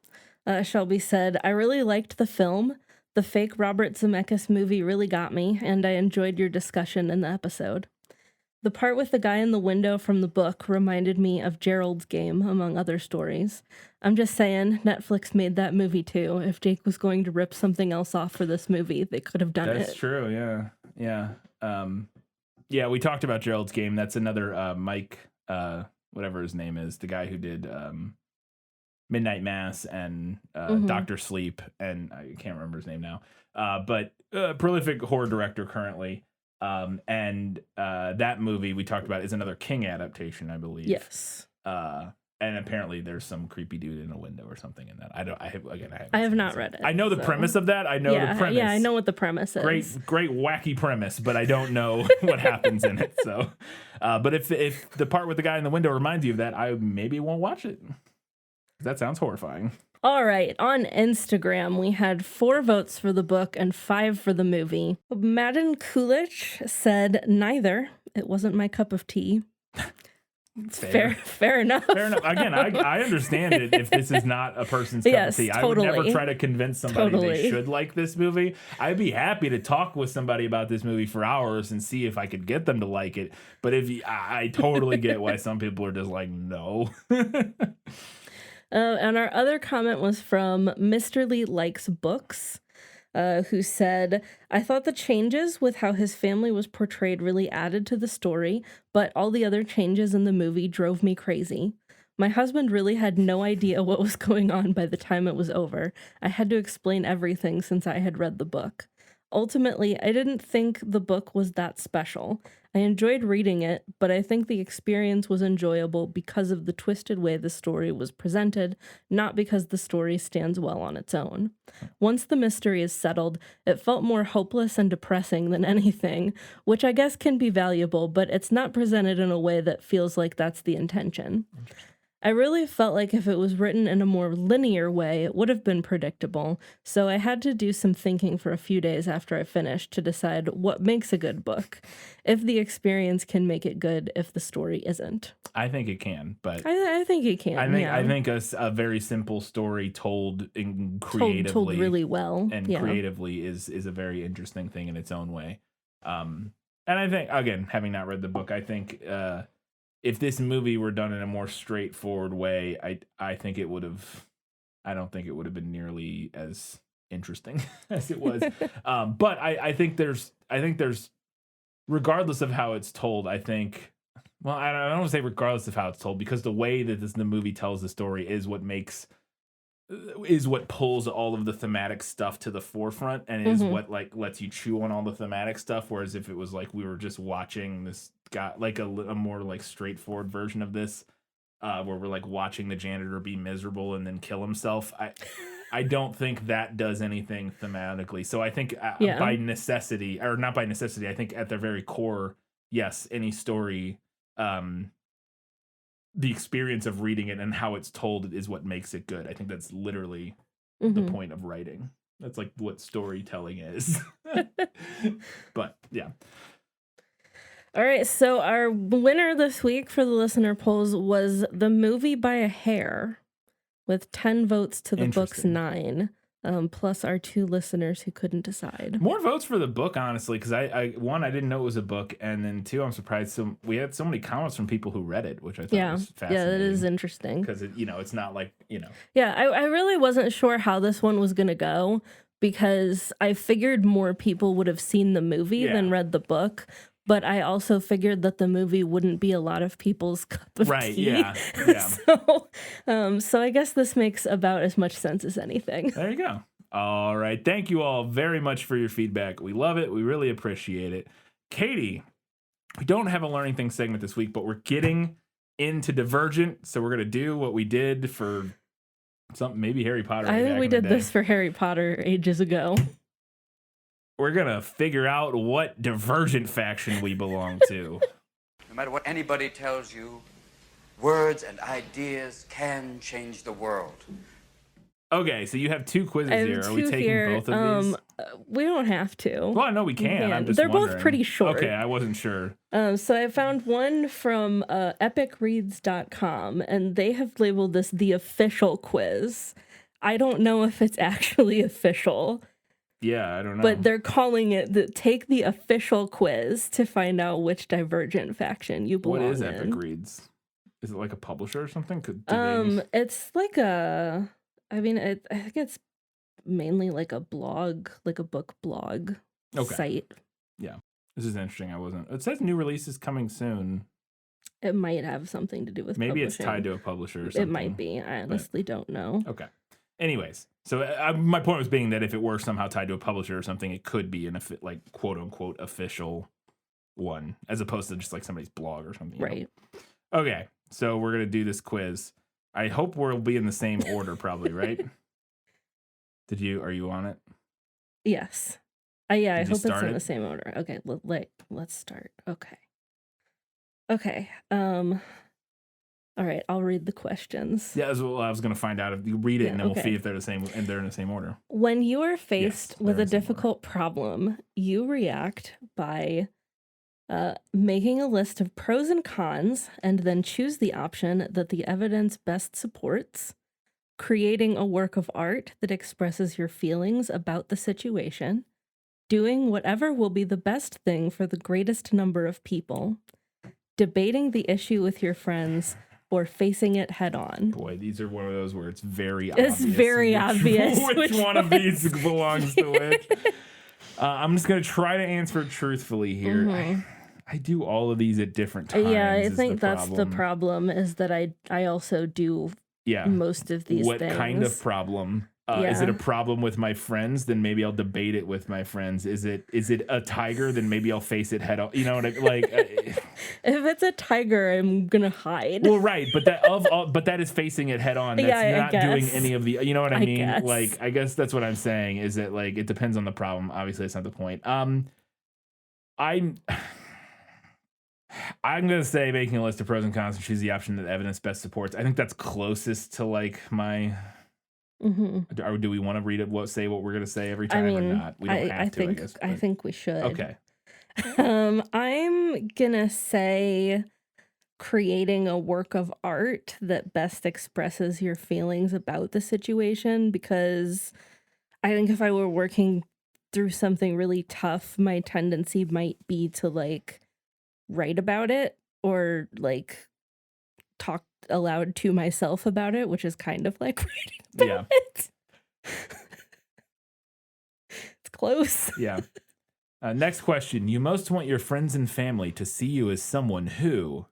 Shelby said, I really liked the film. The fake Robert Zemeckis movie really got me, and I enjoyed your discussion in the episode. The part with the guy in the window from the book reminded me of Gerald's Game, among other stories. I'm just saying, Netflix made that movie too. If Jake was going to rip something else off for this movie, they could have done it. That's true, yeah. Yeah, we talked about Gerald's Game. That's another Mike, whatever his name is, the guy who did Midnight Mass and Dr. Sleep, and I can't remember his name now, but prolific horror director currently. And that movie we talked about is another King adaptation, I believe. Yes. And apparently there's some creepy dude in a window or something in that. I have not read it. I know the premise of that. I know the premise. Yeah, I know what the premise is. Great wacky premise, but I don't know what happens in it. So, but if the part with the guy in the window reminds you of that, I maybe won't watch it. That sounds horrifying. All right, on Instagram, we had 4 votes for the book and 5 for the movie. Madden Kulich said neither. It wasn't my cup of tea. Fair enough. Fair enough. Again, I understand it if this is not a person's cup of tea. Totally. I would never try to convince somebody they should like this movie. I'd be happy to talk with somebody about this movie for hours and see if I could get them to like it. But I totally get why some people are just like, no. And our other comment was from Mr. Lee Likes Books, who said, I thought the changes with how his family was portrayed really added to the story, but all the other changes in the movie drove me crazy. My husband really had no idea what was going on by the time it was over. I had to explain everything since I had read the book. Ultimately, I didn't think the book was that special. I enjoyed reading it, but I think the experience was enjoyable because of the twisted way the story was presented, not because the story stands well on its own. Once the mystery is settled, it felt more hopeless and depressing than anything, which I guess can be valuable, but it's not presented in a way that feels like that's the intention. I really felt like if it was written in a more linear way, it would have been predictable, so I had to do some thinking for a few days after I finished to decide what makes a good book, if the experience can make it good, if the story isn't. I think it can, but I think it can. I think a very simple story told creatively, told really well, and creatively is a very interesting thing in its own way. And I think, again, having not read the book, I think if this movie were done in a more straightforward way, I think it would have. I don't think it would have been nearly as interesting as it was. But I think there's, regardless of how it's told, I think. Well, I don't want to say regardless of how it's told, because the way that the movie tells the story is what pulls all of the thematic stuff to the forefront, and is what like lets you chew on all the thematic stuff. Whereas if it was like we were just watching this guy, like a more like straightforward version of this, where we're like watching the janitor be miserable and then kill himself, I don't think that does anything thematically. So I think by necessity, or not by necessity, I think at their very core, yes, any story, the experience of reading it and how it's told is what makes it good. I think that's literally the point of writing. That's like what storytelling is. But yeah. All right, so our winner this week for the listener polls was The Movie by a Hair, with 10 votes to the book's 9. Plus our 2 listeners who couldn't decide. More votes for the book, honestly, because I didn't know it was a book, and then 2, I'm surprised. We had so many comments from people who read it, which I thought was fascinating. Yeah, that is interesting. Because it's not like, Yeah, I really wasn't sure how this one was going to go, because I figured more people would have seen the movie than read the book. But I also figured that the movie wouldn't be a lot of people's cup of tea. Right, yeah. So I guess this makes about as much sense as anything. There you go. All right. Thank you all very much for your feedback. We love it. We really appreciate it. Katie, we don't have a Learning Things segment this week, but we're getting into Divergent. So we're going to do what we did for something, maybe Harry Potter. I think we did this for Harry Potter ages ago. We're going to figure out what Divergent faction we belong to. No matter what anybody tells you, Words and ideas can change the world. Okay, so you have 2 quizzes I have here. Are we 2 taking here. both of these? We don't have to. Well, no, we can. I'm just They're both wondering. pretty short. Okay, I wasn't sure. So I found one from epicreads.com, and they have labeled this the official quiz. I don't know if it's actually official, Yeah, I don't know. but they're calling it take the official quiz to find out which Divergent faction you belong in. What is Epic Reads? Is it like a publisher or something? It's like I think it's mainly like a blog, like a book blog site. Yeah, this is interesting. It says new releases coming soon. It might have something to do with Maybe publishing. it's tied to a publisher or something. It might be. I honestly don't know. Okay. Anyways, so my point was being that if it were somehow tied to a publisher or something, it could be like quote unquote official one, as opposed to just like somebody's blog or something. Right. Okay, so we're gonna do this quiz. I hope we'll be in the same order, probably, right? Are you on it? Yes. Yeah, I hope it's in it? the same order. Okay, let's start. Okay. All right, I'll read the questions. Yeah, that's what I was going to find out. If you read it, and then we'll okay. see if they're the same, and they're in the same order. When you are faced with they're a in the same difficult problem, you react by making a list of pros and cons, and then choose the option that the evidence best supports, creating a work of art that expresses your feelings about the situation, doing whatever will be the best thing for the greatest number of people, debating the issue with your friends, or facing it head on. Boy, these are one of those where it's very obvious. It's very obvious which one of these belongs to which. I'm just going to try to answer truthfully here. Mm-hmm. I do all of these at different times. Yeah, I think that's the problem, is that I also do most of these things. What kind of problem? Is it a problem with my friends? Then maybe I'll debate it with my friends. Is it a tiger? Then maybe I'll face it head on. You know what I like? If it's a tiger, I'm gonna hide. Well, right, but that is facing it head on. That's not doing any of the. You know what I mean? Guess. Like, I guess that's what I'm saying. Is that like it depends on the problem? Obviously, that's not the point. I'm gonna say making a list of pros and cons and choose the option that evidence best supports. I think that's closest to like my. Mm-hmm. Or do we want to read it? Say what we're gonna say every time or not? We don't have to. I think we should. Okay. I'm gonna say creating a work of art that best expresses your feelings about the situation, because I think if I were working through something really tough, my tendency might be to like write about it or like talk aloud to myself about it, which is kind of like writing about it. It's close. Yeah. Next question. You most want your friends and family to see you as someone who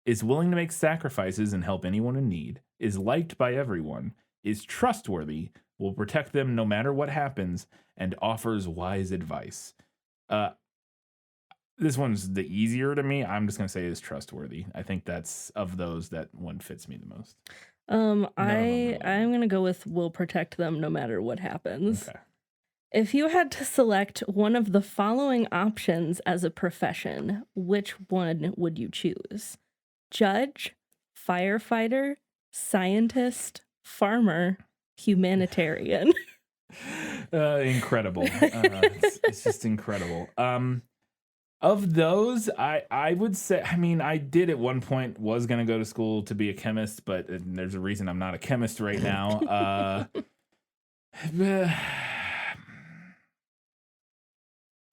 is willing to make sacrifices and help anyone in need, is liked by everyone, is trustworthy, will protect them no matter what happens, and offers wise advice. This one's the easier to me. I'm just going to say is trustworthy. I think that's of those that one fits me the most. I'm going to go with will protect them no matter what happens. Okay. If you had to select one of the following options as a profession, which one would you choose? Judge, firefighter, scientist, farmer, humanitarian. Incredible. It's just incredible. Of those, I would say, I mean, I did at one point was going to go to school to be a chemist, but there's a reason I'm not a chemist right now.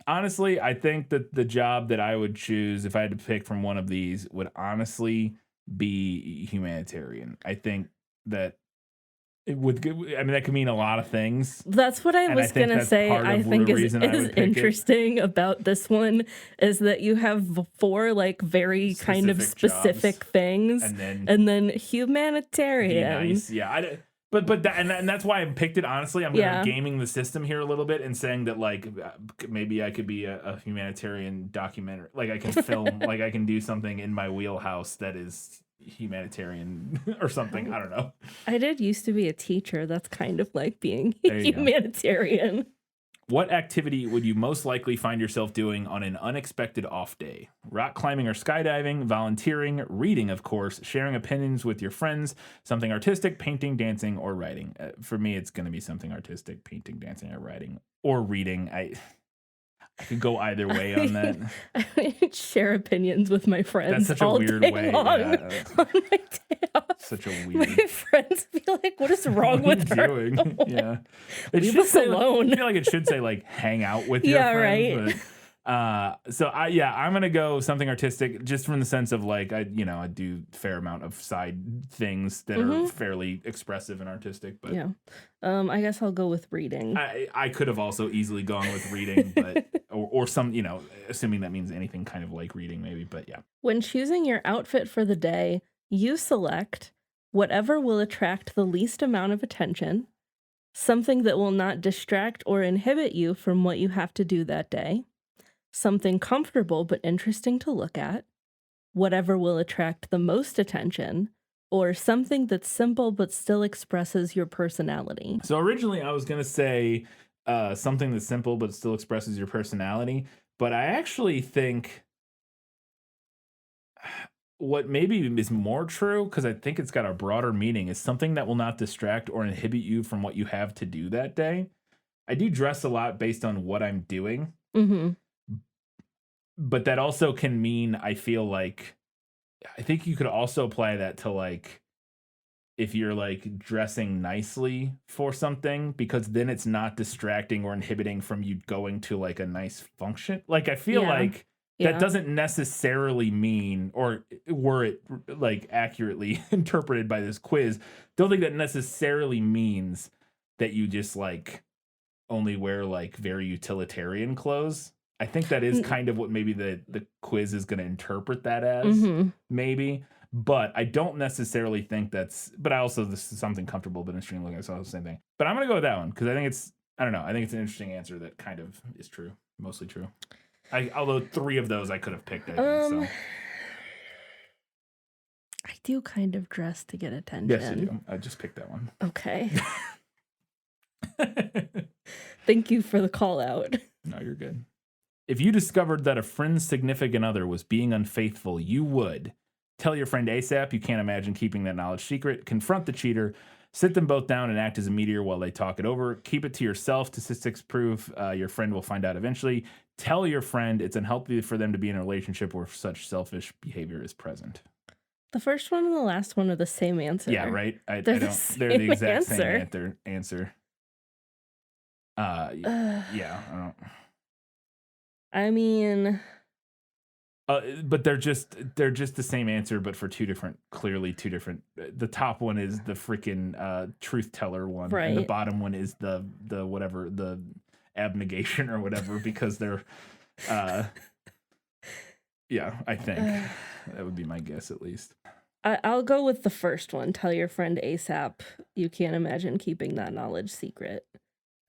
Honestly, I think that the job that I would choose if I had to pick from one of these would honestly be humanitarian. I think that that could mean a lot of things. That's what I was going to say. I think is interesting about this one is that you have 4 like very kind of specific things, and then humanitarian. Be nice. Yeah. And that's why I picked it. Honestly, I'm gaming the system here a little bit and saying that like maybe I could be a humanitarian documentary. Like I can film, like I can do something in my wheelhouse that is humanitarian or something. I don't know. I did used to be a teacher. That's kind of like being humanitarian. What activity would you most likely find yourself doing on an unexpected off day? Rock climbing or skydiving, volunteering, reading, of course, sharing opinions with your friends, something artistic, painting, dancing, or writing. For me, it's going to be something artistic, painting, dancing, or writing, or reading. I could go either way on that. I would share opinions with my friends. That's such a all weird day way. long Yeah. on my day off. Such a My weird. friends feel like, what is wrong with What are you her? doing? Yeah. It Leave should us say, alone. I feel like it should say like hang out with your Yeah, friends. right. But, I'm gonna go something artistic, just from the sense of like I do a fair amount of side things that are fairly expressive and artistic. But Yeah. I guess I'll go with reading. I could have also easily gone with reading, but or some, assuming that means anything kind of like reading maybe. But yeah. When choosing your outfit for the day, you select whatever will attract the least amount of attention, something that will not distract or inhibit you from what you have to do that day, something comfortable but interesting to look at, whatever will attract the most attention, or something that's simple but still expresses your personality. So originally I was going to say something that's simple but still expresses your personality, but I actually think what maybe is more true, because I think it's got a broader meaning, is something that will not distract or inhibit you from what you have to do that day. I do dress a lot based on what I'm doing, but that also can mean, I think you could also apply that to like if you're like dressing nicely for something, because then it's not distracting or inhibiting from you going to like a nice function. Like I feel like that doesn't necessarily mean, or were it like accurately interpreted by this quiz, don't think that necessarily means that you just like only wear like very utilitarian clothes. I think that is kind of what maybe the quiz is going to interpret that as, maybe. But I don't necessarily think that's, but I also, this is something comfortable but interesting looking. I saw the same thing. But I'm going to go with that one because I think it's, I don't know, I think it's an interesting answer that kind of is true, mostly true. Although 3 of those I could have picked, I think, so. I do kind of dress to get attention. Yes, you do. I just picked that one. Okay. Thank you for the call out. No, you're good. If you discovered that a friend's significant other was being unfaithful, you would tell your friend ASAP. You can't imagine keeping that knowledge secret. Confront the cheater. Sit them both down and act as a mediator while they talk it over. Keep it to yourself. Statistics prove your friend will find out eventually. Tell your friend it's unhealthy for them to be in a relationship where such selfish behavior is present. The first one and the last one are the same answer. Yeah, right? They're They're the exact answer. same answer. Yeah, I don't. I mean, but they're just the same answer, but for clearly two different. The top one is the freaking truth teller one, right? And the bottom one is the whatever, the abnegation or whatever, because they're, yeah, I think that would be my guess at least. I'll go with the first one. Tell your friend ASAP. You can't imagine keeping that knowledge secret.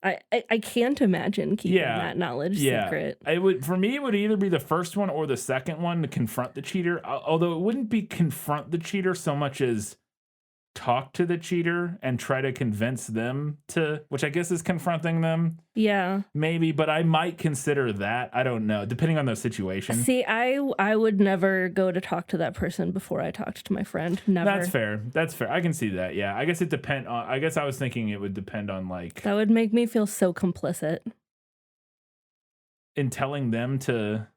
I can't imagine keeping that knowledge secret. For me, it would either be the first one or the second one, to confront the cheater. Although it wouldn't be confront the cheater so much as talk to the cheater and try to convince them to, which I guess is confronting them. Yeah. Maybe, but I might consider that. I don't know, depending on the situation. See, I would never go to talk to that person before I talked to my friend. Never. That's fair. I can see that. Yeah. I guess I guess I was thinking it would depend on like. That would make me feel so complicit. In telling them to.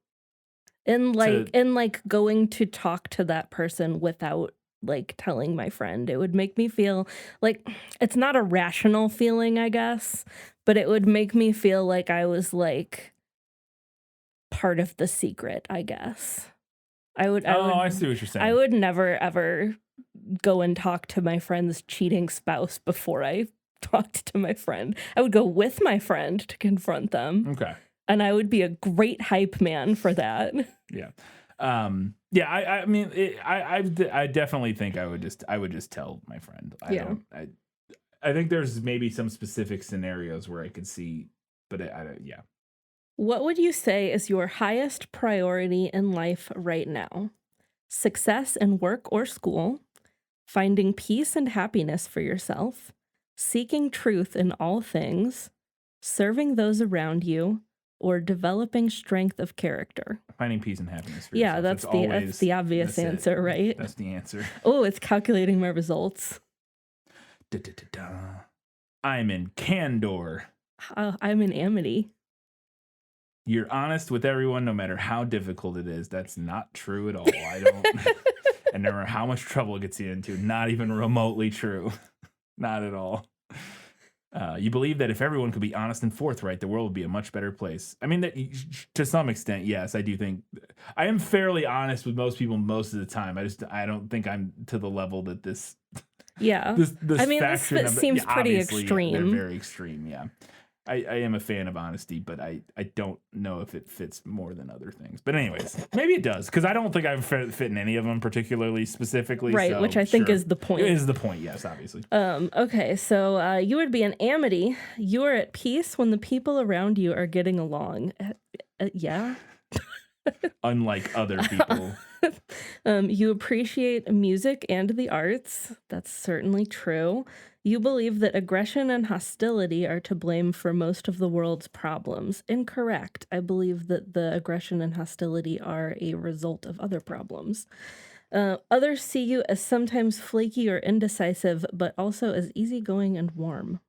In going to talk to that person without like telling my friend. It would make me feel like, it's not a rational feeling, I guess, but it would make me feel like I was like part of the secret, I guess. I see what you're saying. I would never ever go and talk to my friend's cheating spouse before I talked to my friend. I would go with my friend to confront them. Okay. And I would be a great hype man for that. Yeah. I mean, I definitely think I would just tell my friend. I think there's maybe some specific scenarios where I could see, but yeah. What would you say is your highest priority in life right now? Success in work or school, finding peace and happiness for yourself, seeking truth in all things, serving those around you, or developing strength of character? Finding peace and happiness for Yeah, yourself. that's the obvious that's it. answer, right? That's the answer. Oh, it's calculating my results. I'm in candor. I'm in amity. You're honest with everyone, no matter how difficult it is. That's not true at all. I don't. And no matter how much trouble it gets you into, not even remotely true. Not at all. You believe that if everyone could be honest and forthright, the world would be a much better place. I mean, that to some extent, yes, I do think I am fairly honest with most people most of the time. I don't think I'm to the level that this. Yeah. This I mean, this seems pretty extreme. They're very extreme. Yeah. I am a fan of honesty, but I don't know if it fits more than other things. But anyways, maybe it does, because I don't think I fit in any of them particularly specifically. Right, so, which I think is the point. It is the point, yes, obviously. Okay, so you would be an amity. You are at peace when the people around you are getting along. Yeah. Unlike other people. You appreciate music and the arts. That's certainly true. You believe that aggression and hostility are to blame for most of the world's problems. Incorrect. I believe that the aggression and hostility are a result of other problems. Others see you as sometimes flaky or indecisive, but also as easygoing and warm.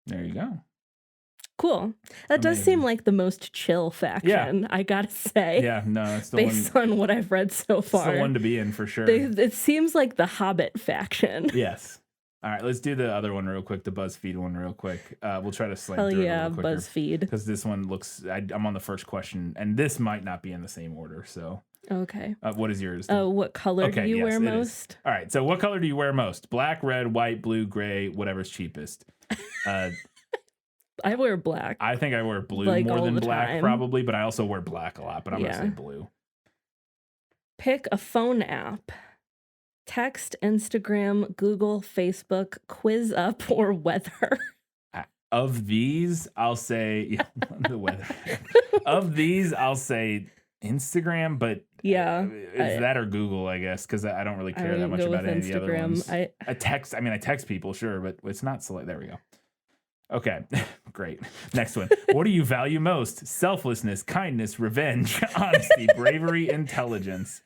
There you go. Cool. That does seem like the most chill faction, Yeah. I gotta say. Yeah, no, it's the based on what I've read so far. It's the one to be in for sure. It seems like the Hobbit faction. Yes. All right, let's do the other one real quick, the BuzzFeed one real quick. We'll try to slam Hell through yeah, it a little quicker. BuzzFeed. Because this one looks, I'm on the first question, and this might not be in the same order, so. Okay. What is yours? What color do you wear most? All right, so what color do you wear most? Black, red, white, blue, gray, whatever's cheapest. I wear black. I think I wear blue like more than the black, time. probably, but I also wear black a lot, but I'm going to say blue. Pick a phone app. Text, Instagram, Google, Facebook, Quiz Up, or weather. Of these, I'll say the weather. Of these, I'll say Instagram, but yeah, is that or Google, I guess, because I don't really care that much about any of the other ones. I text people, sure, but it's not select. There we go. Okay, great. Next one. What do you value most? Selflessness, kindness, revenge, honesty, bravery, intelligence.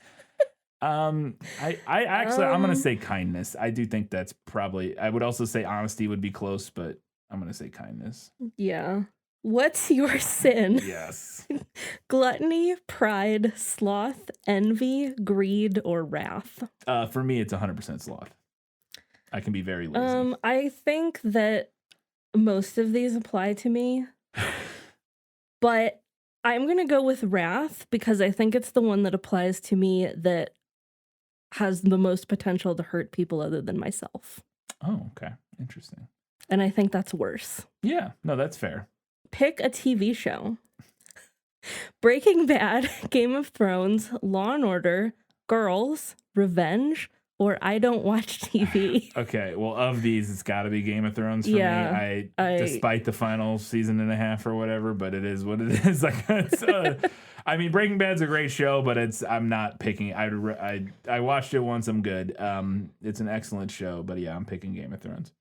I'm gonna say kindness. I do think that's probably. I would also say honesty would be close, but I'm gonna say kindness. Yeah. What's your sin? Yes. Gluttony, pride, sloth, envy, greed, or wrath? For me, it's 100% sloth. I can be very lazy. I think that most of these apply to me, but I'm gonna go with wrath because I think it's the one that applies to me that has the most potential to hurt people other than myself. Oh, okay. Interesting. And I think that's worse. Yeah, no, that's fair. Pick a TV show. Breaking Bad, Game of Thrones, Law and Order, Girls, Revenge, or I Don't Watch TV. Okay, well, of these, it's got to be Game of Thrones for me. Despite the final season and a half or whatever, but it is what it is. Like, I mean, Breaking Bad's a great show, but I'm not picking. I watched it once. I'm good. It's an excellent show, but yeah, I'm picking Game of Thrones.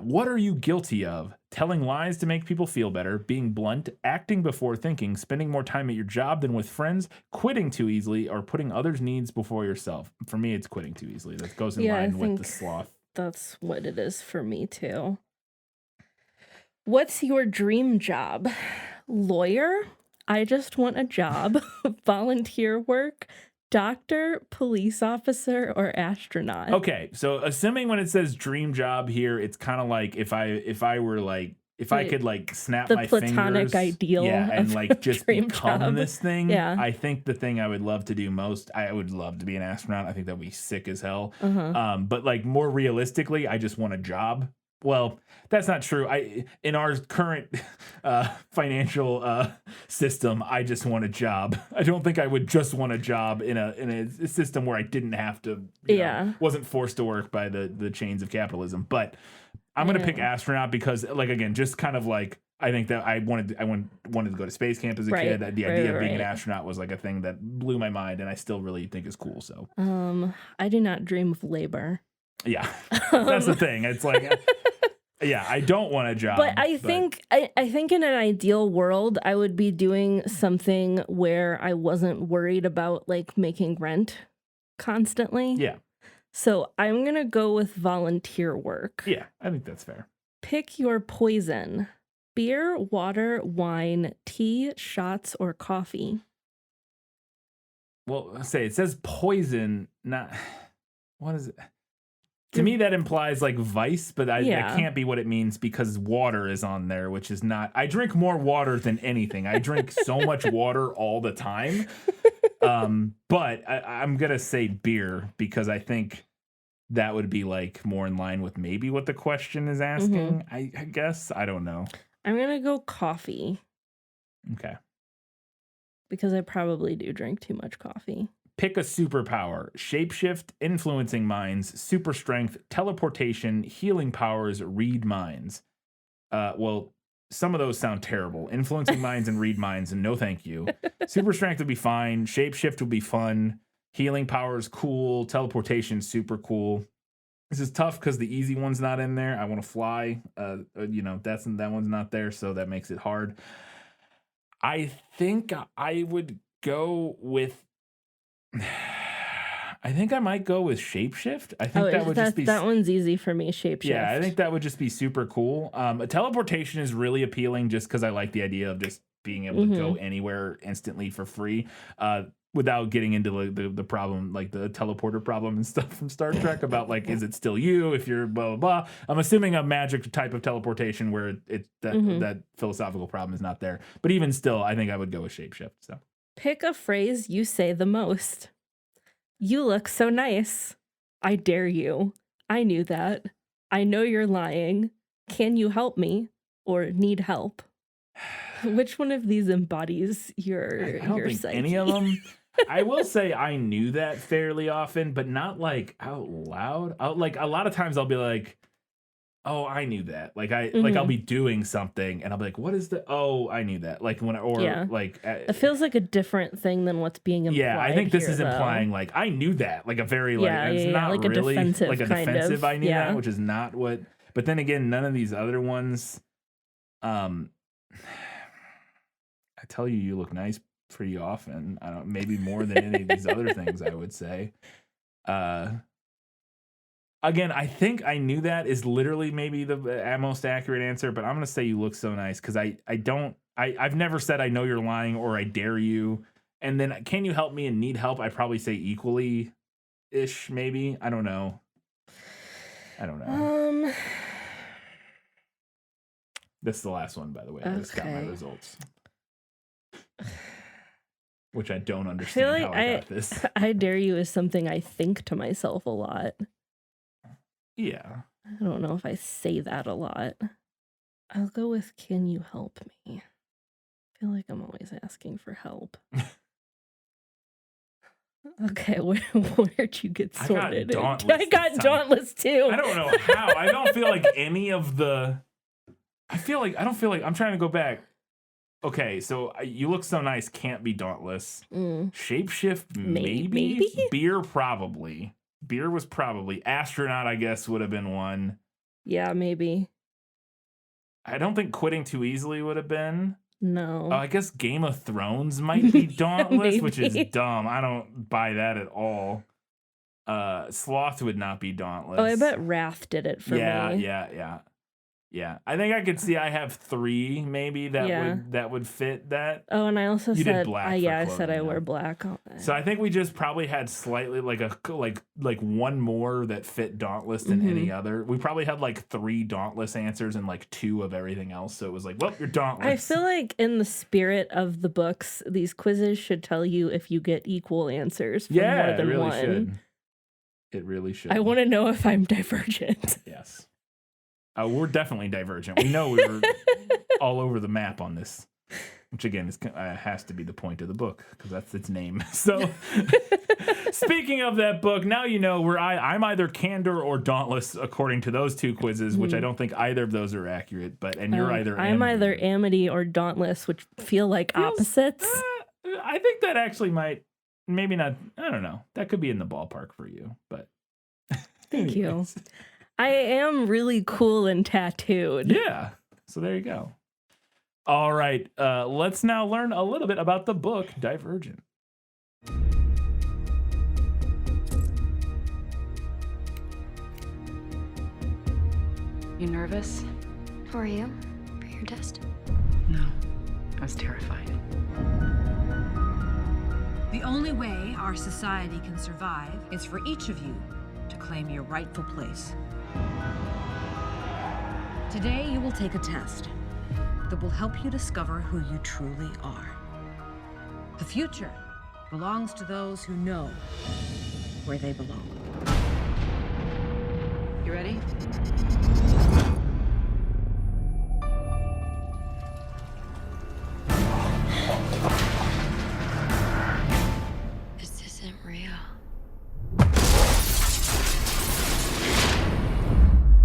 What are you guilty of? Telling lies to make people feel better, being blunt, acting before thinking, spending more time at your job than with friends, quitting too easily, or putting others' needs before yourself. For me, it's quitting too easily. That goes in line with the sloth. That's what it is for me, too. What's your dream job? Lawyer? I just want a job. Volunteer work? Doctor, police officer, or astronaut? Okay, so assuming when it says dream job here, it's kind of like if I could like snap my fingers, the platonic ideal, and like just become job. This thing. Yeah. I think the thing I would love to do most, I would love to be an astronaut. I think that would be sick as hell. But like more realistically, I just want a job. Well, that's not true. In our current financial system, I just want a job. I don't think I would just want a job in a system where I didn't have to, wasn't forced to work by the chains of capitalism. But I'm gonna pick astronaut because, like, again, just kind of like I think that I wanted to go to space camp as a kid. The idea of being an astronaut was like a thing that blew my mind, and I still really think is cool. So, I do not dream of labor. Yeah, that's the thing. It's like Yeah, I don't want a job. But I think in an ideal world, I would be doing something where I wasn't worried about like making rent constantly. Yeah. So I'm going to go with volunteer work. Yeah, I think that's fair. Pick your poison. Beer, water, wine, tea, shots, or coffee. Well, it says poison, not what is it? To me, that implies like vice, but that can't be what it means because water is on there, which is not. I drink more water than anything. I drink so much water all the time. But I'm going to say beer because I think that would be like more in line with maybe what the question is asking. I guess. I don't know. I'm going to go coffee. Okay. Because I probably do drink too much coffee. Pick a superpower: shapeshift, influencing minds, super strength, teleportation, healing powers, read minds. Well, some of those sound terrible. Influencing minds and read minds, and no thank you. Super strength would be fine. Shapeshift would be fun. Healing powers, cool. Teleportation, super cool. This is tough because the easy one's not in there. I want to fly. That one's not there, so that makes it hard. I think I would go with. I think I might go with shapeshift. I think that would just be that one's easy for me. Shapeshift. Yeah, I think that would just be super cool. A teleportation is really appealing just because I like the idea of just being able to go anywhere instantly for free. Without getting into the problem, like the teleporter problem and stuff from Star Trek about like, is it still you if you're blah, blah, blah. I'm assuming a magic type of teleportation where that philosophical problem is not there. But even still, I think I would go with shapeshift. So pick a phrase you say the most. You look so nice. I dare you. I knew that. I know you're lying. Can you help me? Or need help? Which one of these embodies your I don't think psyche? any of them. I will say I knew that fairly often, but not like out loud. Like a lot of times I'll be like, "Oh, I knew that." Like I'll be doing something and I'll be like, "What is the? Oh, I knew that." Like it feels like a different thing than what's being implied. Yeah, I think this here, is implying like I knew that. Like a very it's not like really a defensive like a kind defensive. of, I knew that, which is not what. But then again, none of these other ones. I tell you, you look nice pretty often. I don't, maybe more than any of these other things, I would say. Again, I think I knew that is literally maybe the most accurate answer, but I'm going to say you look so nice because I've never said I know you're lying or I dare you. And then can you help me and need help? I'd probably say equally-ish, maybe. I don't know. This is the last one, by the way. I just got my results. Which I don't understand how I got this. I dare you is something I think to myself a lot. Yeah. I don't know if I say that a lot. I'll go with can you help me? I feel like I'm always asking for help. Okay, where'd you get sorted? I got Dauntless too. I don't know how. I don't feel like any of the... I don't feel like... I'm trying to go back. Okay, so you look so nice can't be Dauntless. Shapeshift, maybe? Beer, probably. Beer was probably. Astronaut, I guess, would have been one. Yeah, maybe. I don't think Quitting Too Easily would have been. No. I guess Game of Thrones might be Dauntless, which is dumb. I don't buy that at all. Sloth would not be Dauntless. Oh, I bet Wrath did it for me. Yeah. I think I could see I have 3 maybe that would fit that. Oh, and I also you said did black. I said I wear black. So I think we just probably had slightly like one more that fit Dauntless than any other. We probably had like 3 Dauntless answers and like 2 of everything else. So it was like, well, you're Dauntless. I feel like in the spirit of the books, these quizzes should tell you if you get equal answers for more than it really one. should. It really should. I want to know if I'm divergent. Yes. We're definitely divergent. We know we were all over the map on this, which again has to be the point of the book because that's its name. So, speaking of that book, now you know where I'm either Candor or Dauntless according to those 2 quizzes, which I don't think either of those are accurate. You're either I'm either Amity or Dauntless, which feels opposites. I think that actually might, maybe not. I don't know. That could be in the ballpark for you, but thank you. I am really cool and tattooed. Yeah. So there you go. All right. Let's now learn a little bit about the book Divergent. You nervous? How are you? For your test? No. I was terrified. The only way our society can survive is for each of you to claim your rightful place. Today, you will take a test that will help you discover who you truly are. The future belongs to those who know where they belong. You ready? This isn't real.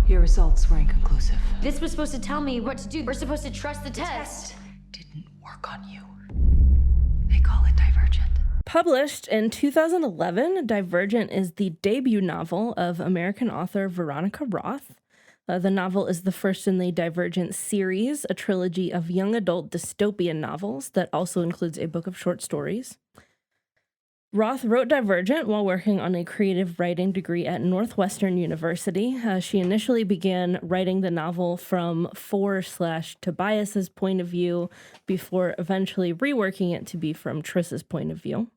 Your results were inconclusive. This was supposed to tell me what to do. We're supposed to trust the test. Didn't work on you. They call it Divergent. Published in 2011, Divergent is the debut novel of American author Veronica Roth. The novel is the first in the Divergent series, a trilogy of young adult dystopian novels that also includes a book of short stories. Roth wrote Divergent while working on a creative writing degree at Northwestern University. She initially began writing the novel from Tobias's point of view before eventually reworking it to be from Triss's point of view.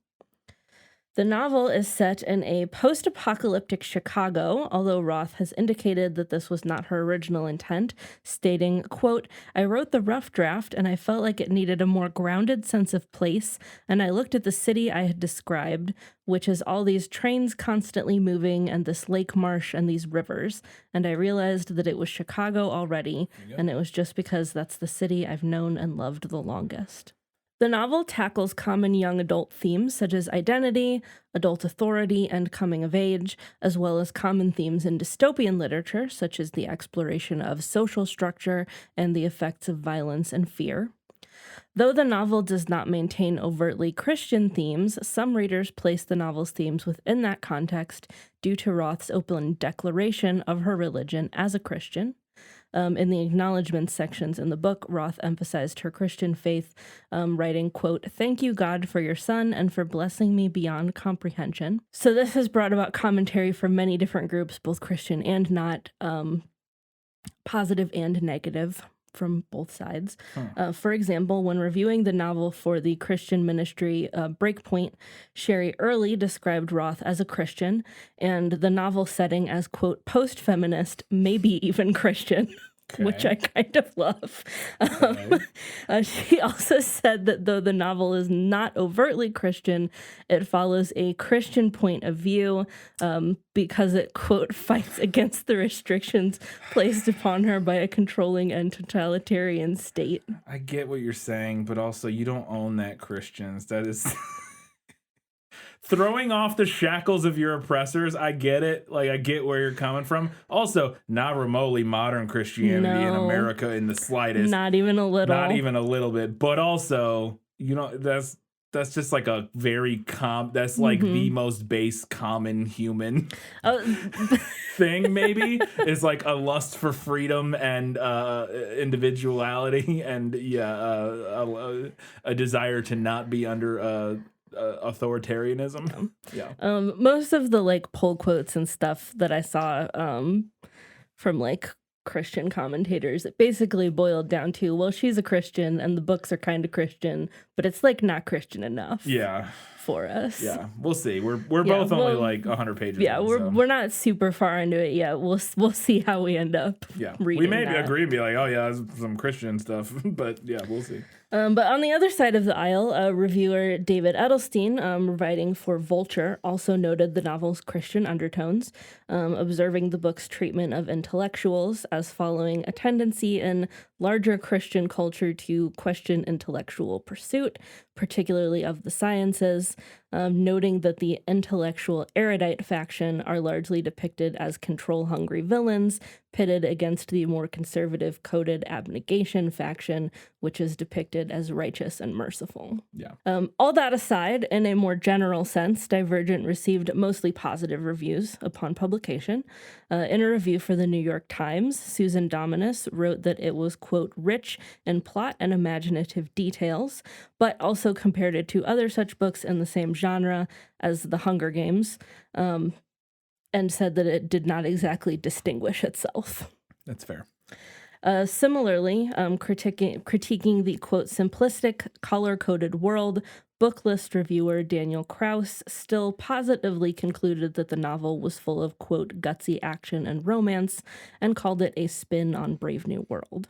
The novel is set in a post-apocalyptic Chicago, although Roth has indicated that this was not her original intent, stating, quote, "I wrote the rough draft and I felt like it needed a more grounded sense of place, and I looked at the city I had described, which is all these trains constantly moving and this lake marsh and these rivers, and I realized that it was Chicago already, and it was just because that's the city I've known and loved the longest." The novel tackles common young adult themes such as identity, adult authority, and coming of age, as well as common themes in dystopian literature, such as the exploration of social structure and the effects of violence and fear. Though the novel does not maintain overtly Christian themes, some readers place the novel's themes within that context due to Roth's open declaration of her religion as a Christian. In the acknowledgement sections in the book, Roth emphasized her Christian faith, writing, quote, "Thank you, God, for your son and for blessing me beyond comprehension." So this has brought about commentary from many different groups, both Christian and not, positive and negative from both sides. For example, when reviewing the novel for the Christian ministry Breakpoint, Sherry Early described Roth as a Christian and the novel setting as, quote, "post-feminist, maybe even Christian." Which I kind of love. She also said that though the novel is not overtly Christian, it follows a Christian point of view because it, quote, "fights against the restrictions placed upon her by a controlling and totalitarian state." I get what you're saying, but also you don't own that, Christians. That is... Throwing off the shackles of your oppressors, I get it. Like, I get where you're coming from. Also, not remotely modern Christianity in America in the slightest. Not even a little. Not even a little bit. But also, you know, that's just like a very that's like the most base common human thing, maybe. Is like a lust for freedom and individuality and, a desire to not be under... authoritarianism. Most of the like pull quotes and stuff that I saw from like Christian commentators, it basically boiled down to, well, she's a Christian and the books are kind of Christian, but it's like not Christian enough. For us. We'll see. We're both only like 100 pages. We're not super far into it yet. We'll see how we end up. Reading we may that. agree and be like, oh yeah, some Christian stuff, but we'll see. But on the other side of the aisle, reviewer David Edelstein, writing for Vulture, also noted the novel's Christian undertones, observing the book's treatment of intellectuals as following a tendency in larger Christian culture to question intellectual pursuit, particularly of the sciences. noting that the intellectual erudite faction are largely depicted as control-hungry villains pitted against the more conservative coded abnegation faction, which is depicted as righteous and merciful. Yeah. All that aside, in a more general sense, Divergent received mostly positive reviews upon publication. In a review for the New York Times, Susan Dominus wrote that it was, quote, rich in plot and imaginative details, but also compared it to other such books in the same genre as The Hunger Games, and said that it did not exactly distinguish itself. That's fair. Similarly, critiquing the, quote, simplistic, color-coded world, book list reviewer Daniel Kraus still positively concluded that the novel was full of, quote, gutsy action and romance, and called it a spin on Brave New World.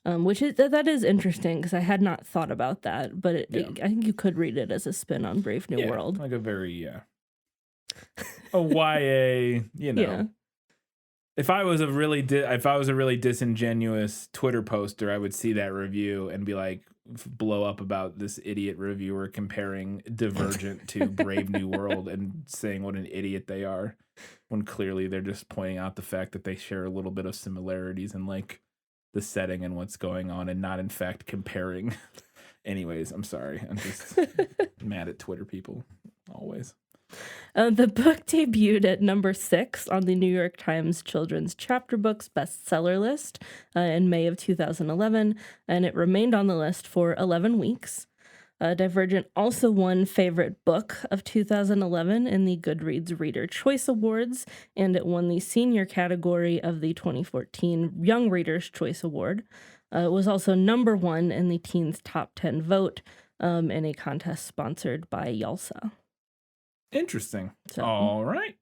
Which is that is interesting, because I had not thought about that, but I think you could read it as a spin on Brave New World. Like a very, a YA, Yeah. If I was a really disingenuous Twitter poster, I would see that review and be like, blow up about this idiot reviewer comparing Divergent to Brave New World and saying what an idiot they are, when clearly they're just pointing out the fact that they share a little bit of similarities in like the setting and what's going on, and not in fact comparing. Anyways, I'm sorry. I'm just mad at Twitter people always. The book debuted at number 6 on the New York Times Children's Chapter Books bestseller list in May of 2011, and it remained on the list for 11 weeks. Divergent also won Favorite Book of 2011 in the Goodreads Reader Choice Awards, and it won the senior category of the 2014 Young Reader's Choice Award. It was also number 1 in the Teens Top 10 vote in a contest sponsored by YALSA. Interesting. So. All right.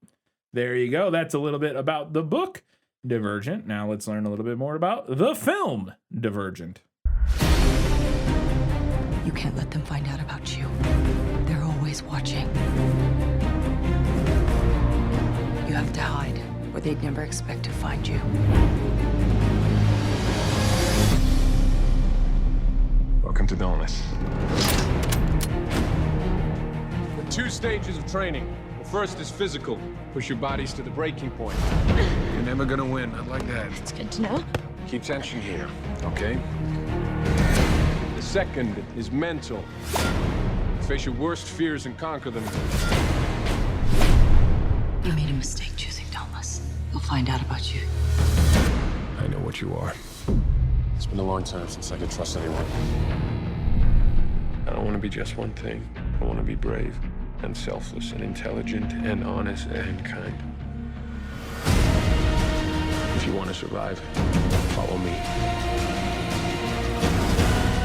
There you go. That's a little bit about the book Divergent. Now let's learn a little bit more about the film Divergent. You can't let them find out about you. They're always watching. You have to hide, or they'd never expect to find you. Welcome to Dauntless. 2 stages of training. The first is physical. Push your bodies to the breaking point. You're never gonna win, not like that. It's good to know. Keep tension here, okay? The second is mental. Face your worst fears and conquer them. You made a mistake choosing Dauntless. They'll find out about you. I know what you are. It's been a long time since I could trust anyone. I don't want to be just one thing. I want to be brave and selfless and intelligent and honest and kind. If you want to survive, follow me.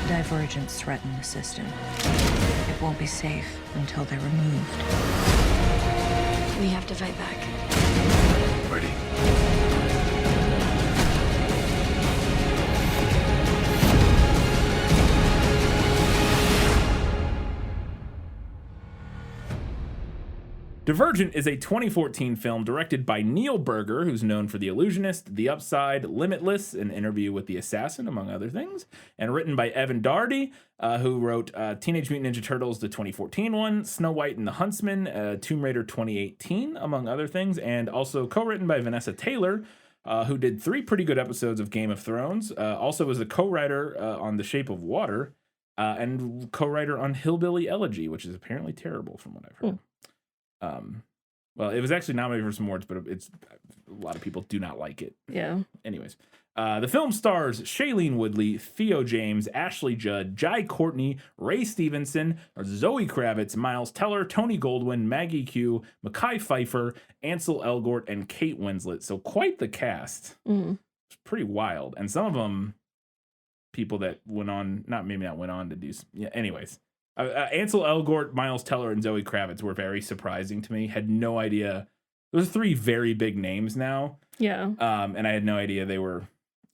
Divergents threaten the system. It won't be safe until they're removed. We have to fight back. Ready? Divergent is a 2014 film directed by Neil Berger, who's known for The Illusionist, The Upside, Limitless, An Interview with the Assassin, among other things, and written by Evan Dardy, who wrote Teenage Mutant Ninja Turtles, the 2014 one, Snow White and the Huntsman, Tomb Raider 2018, among other things, and also co-written by Vanessa Taylor, who did 3 pretty good episodes of Game of Thrones, also was a co-writer on The Shape of Water, and co-writer on Hillbilly Elegy, which is apparently terrible from what I've heard. Well, it was actually nominated for some awards, but it's a lot of people do not like it. Yeah. Anyways, the film stars Shailene Woodley, Theo James, Ashley Judd, Jai Courtney, Ray Stevenson, Zoe Kravitz, Miles Teller, Tony Goldwyn, Maggie Q, Mekhi Phifer, Ansel Elgort, and Kate Winslet. So quite the cast. Mm. It's pretty wild. And some of them, people that went on, maybe not went on to do, anyways. Ansel Elgort, Miles Teller, and Zoe Kravitz were very surprising to me. Had no idea. Those are 3 very big names now. Yeah. And I had no idea they were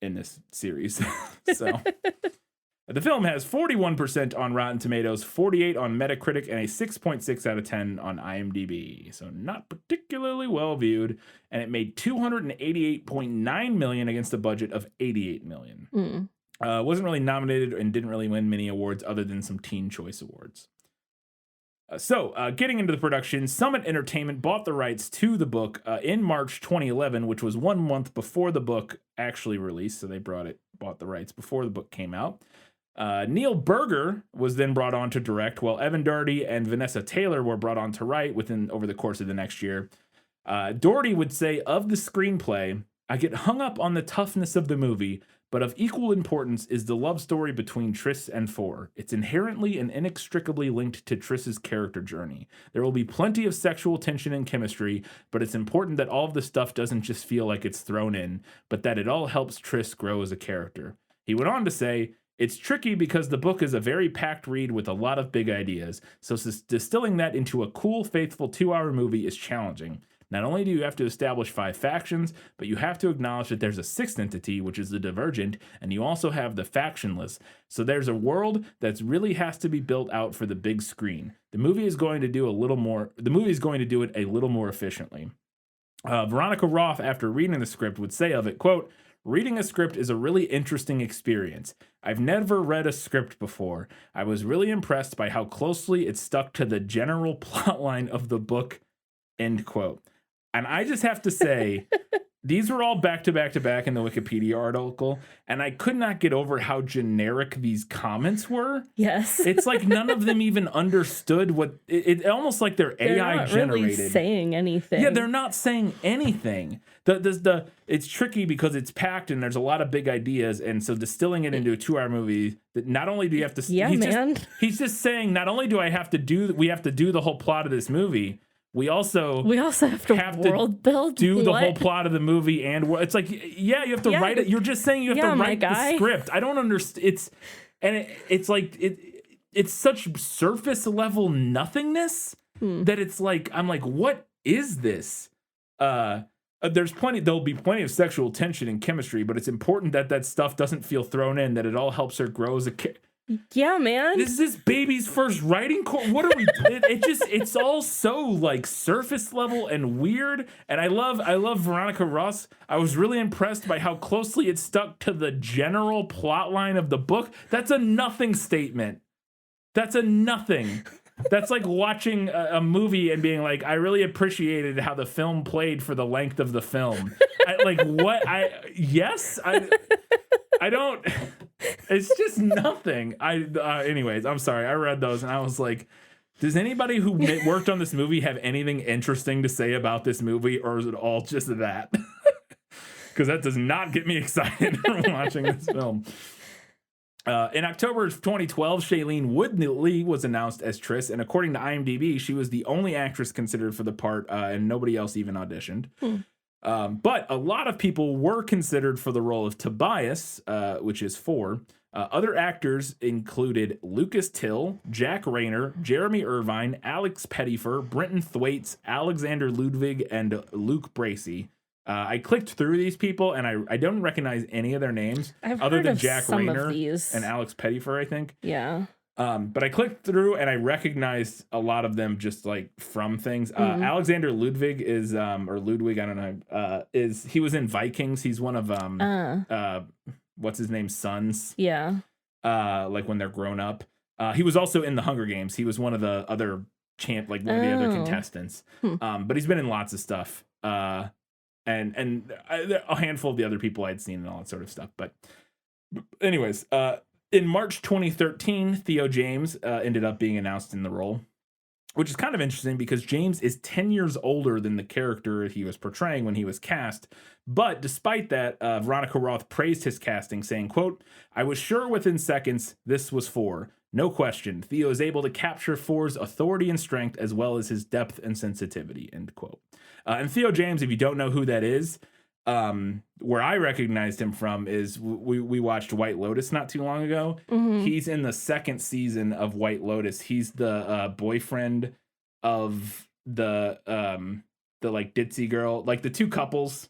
in this series. So the film has 41% on Rotten Tomatoes, 48 on Metacritic, and a 6.6 out of 10 on IMDb. So not particularly well viewed. And it made $288.9 million against a budget of $88 million. Mm. Wasn't really nominated and didn't really win many awards other than some Teen Choice Awards. Getting into the production, Summit Entertainment bought the rights to the book in March 2011, which was 1 month before the book actually released. So they bought the rights before the book came out. Neil Berger was then brought on to direct, while Evan Doherty and Vanessa Taylor were brought on to write over the course of the next year. Doherty would say of the screenplay, "I get hung up on the toughness of the movie, but of equal importance is the love story between Triss and Four. It's inherently and inextricably linked to Triss's character journey. There will be plenty of sexual tension and chemistry, but it's important that all of the stuff doesn't just feel like it's thrown in, but that it all helps Triss grow as a character." He went on to say, "It's tricky because the book is a very packed read with a lot of big ideas, so distilling that into a cool, faithful 2-hour movie is challenging. Not only do you have to establish 5 factions, but you have to acknowledge that there's a 6th entity, which is the Divergent, and you also have the factionless. So there's a world that really has to be built out for the big screen. The movie is going to do it a little more efficiently." Veronica Roth, after reading the script, would say of it, quote, "Reading a script is a really interesting experience. I've never read a script before. I was really impressed by how closely it stuck to the general plotline of the book," end quote. And I just have to say, these were all back to back to back in the Wikipedia article, and I could not get over how generic these comments were. Yes. It's like none of them even understood what it almost like they're AI not generated. Really saying anything. Yeah, they're not saying anything. It's tricky because it's packed and there's a lot of big ideas, and so distilling it into a 2-hour movie, that not only do you have to he's just saying not only do we have to do the whole plot of this movie, we also have to world build, do the whole plot of the movie, and it's like, yeah, you have to write it. You're just saying you have to write the script. I don't understand. It's such surface level nothingness that it's like, I'm like, what is this? There'll be plenty of sexual tension and chemistry, but it's important that that stuff doesn't feel thrown in, that it all helps her grow as a kid. Yeah, man. This is this baby's first writing course. What are we? It's all so like surface level and weird. And I love Veronica Ross. I was really impressed by how closely it stuck to the general plot line of the book. That's a nothing statement. That's a nothing. That's like watching a movie and being like, I really appreciated how the film played for the length of the film. I don't. It's just nothing. Anyways, I'm sorry. I read those and I was like, does anybody who worked on this movie have anything interesting to say about this movie, or is it all just that? Because that does not get me excited from watching this film. In October of 2012, Shailene Woodley was announced as Triss, and according to IMDb, she was the only actress considered for the part, and nobody else even auditioned. But a lot of people were considered for the role of Tobias, which is 4. Other actors included Lucas Till, Jack Rayner, Jeremy Irvine, Alex Pettyfer, Brenton Thwaites, Alexander Ludwig, and Luke Bracey. I clicked through these people, and I don't recognize any of their names other than Jack Rayner and Alex Pettyfer, I think. Yeah. But I clicked through and I recognized a lot of them just like from things. Alexander Ludwig is, or Ludwig, I don't know, he was in Vikings. He's one of, what's his name? Sons. Yeah. Like when they're grown up. He was also in the Hunger Games. He was one of the other one of the other contestants. But he's been in lots of stuff. And a handful of the other people I'd seen and all that sort of stuff. But anyways, in March 2013, Theo James ended up being announced in the role, which is kind of interesting because James is 10 years older than the character he was portraying when he was cast. But despite that, Veronica Roth praised his casting, saying, quote, "I was sure within seconds this was 4. No question. Theo is able to capture 4's authority and strength as well as his depth and sensitivity," end quote. And Theo James, if you don't know who that is, where I recognized him from is we watched White Lotus not too long ago. He's in the 2nd season of White Lotus. He's the boyfriend of the like ditzy girl, like the two couples.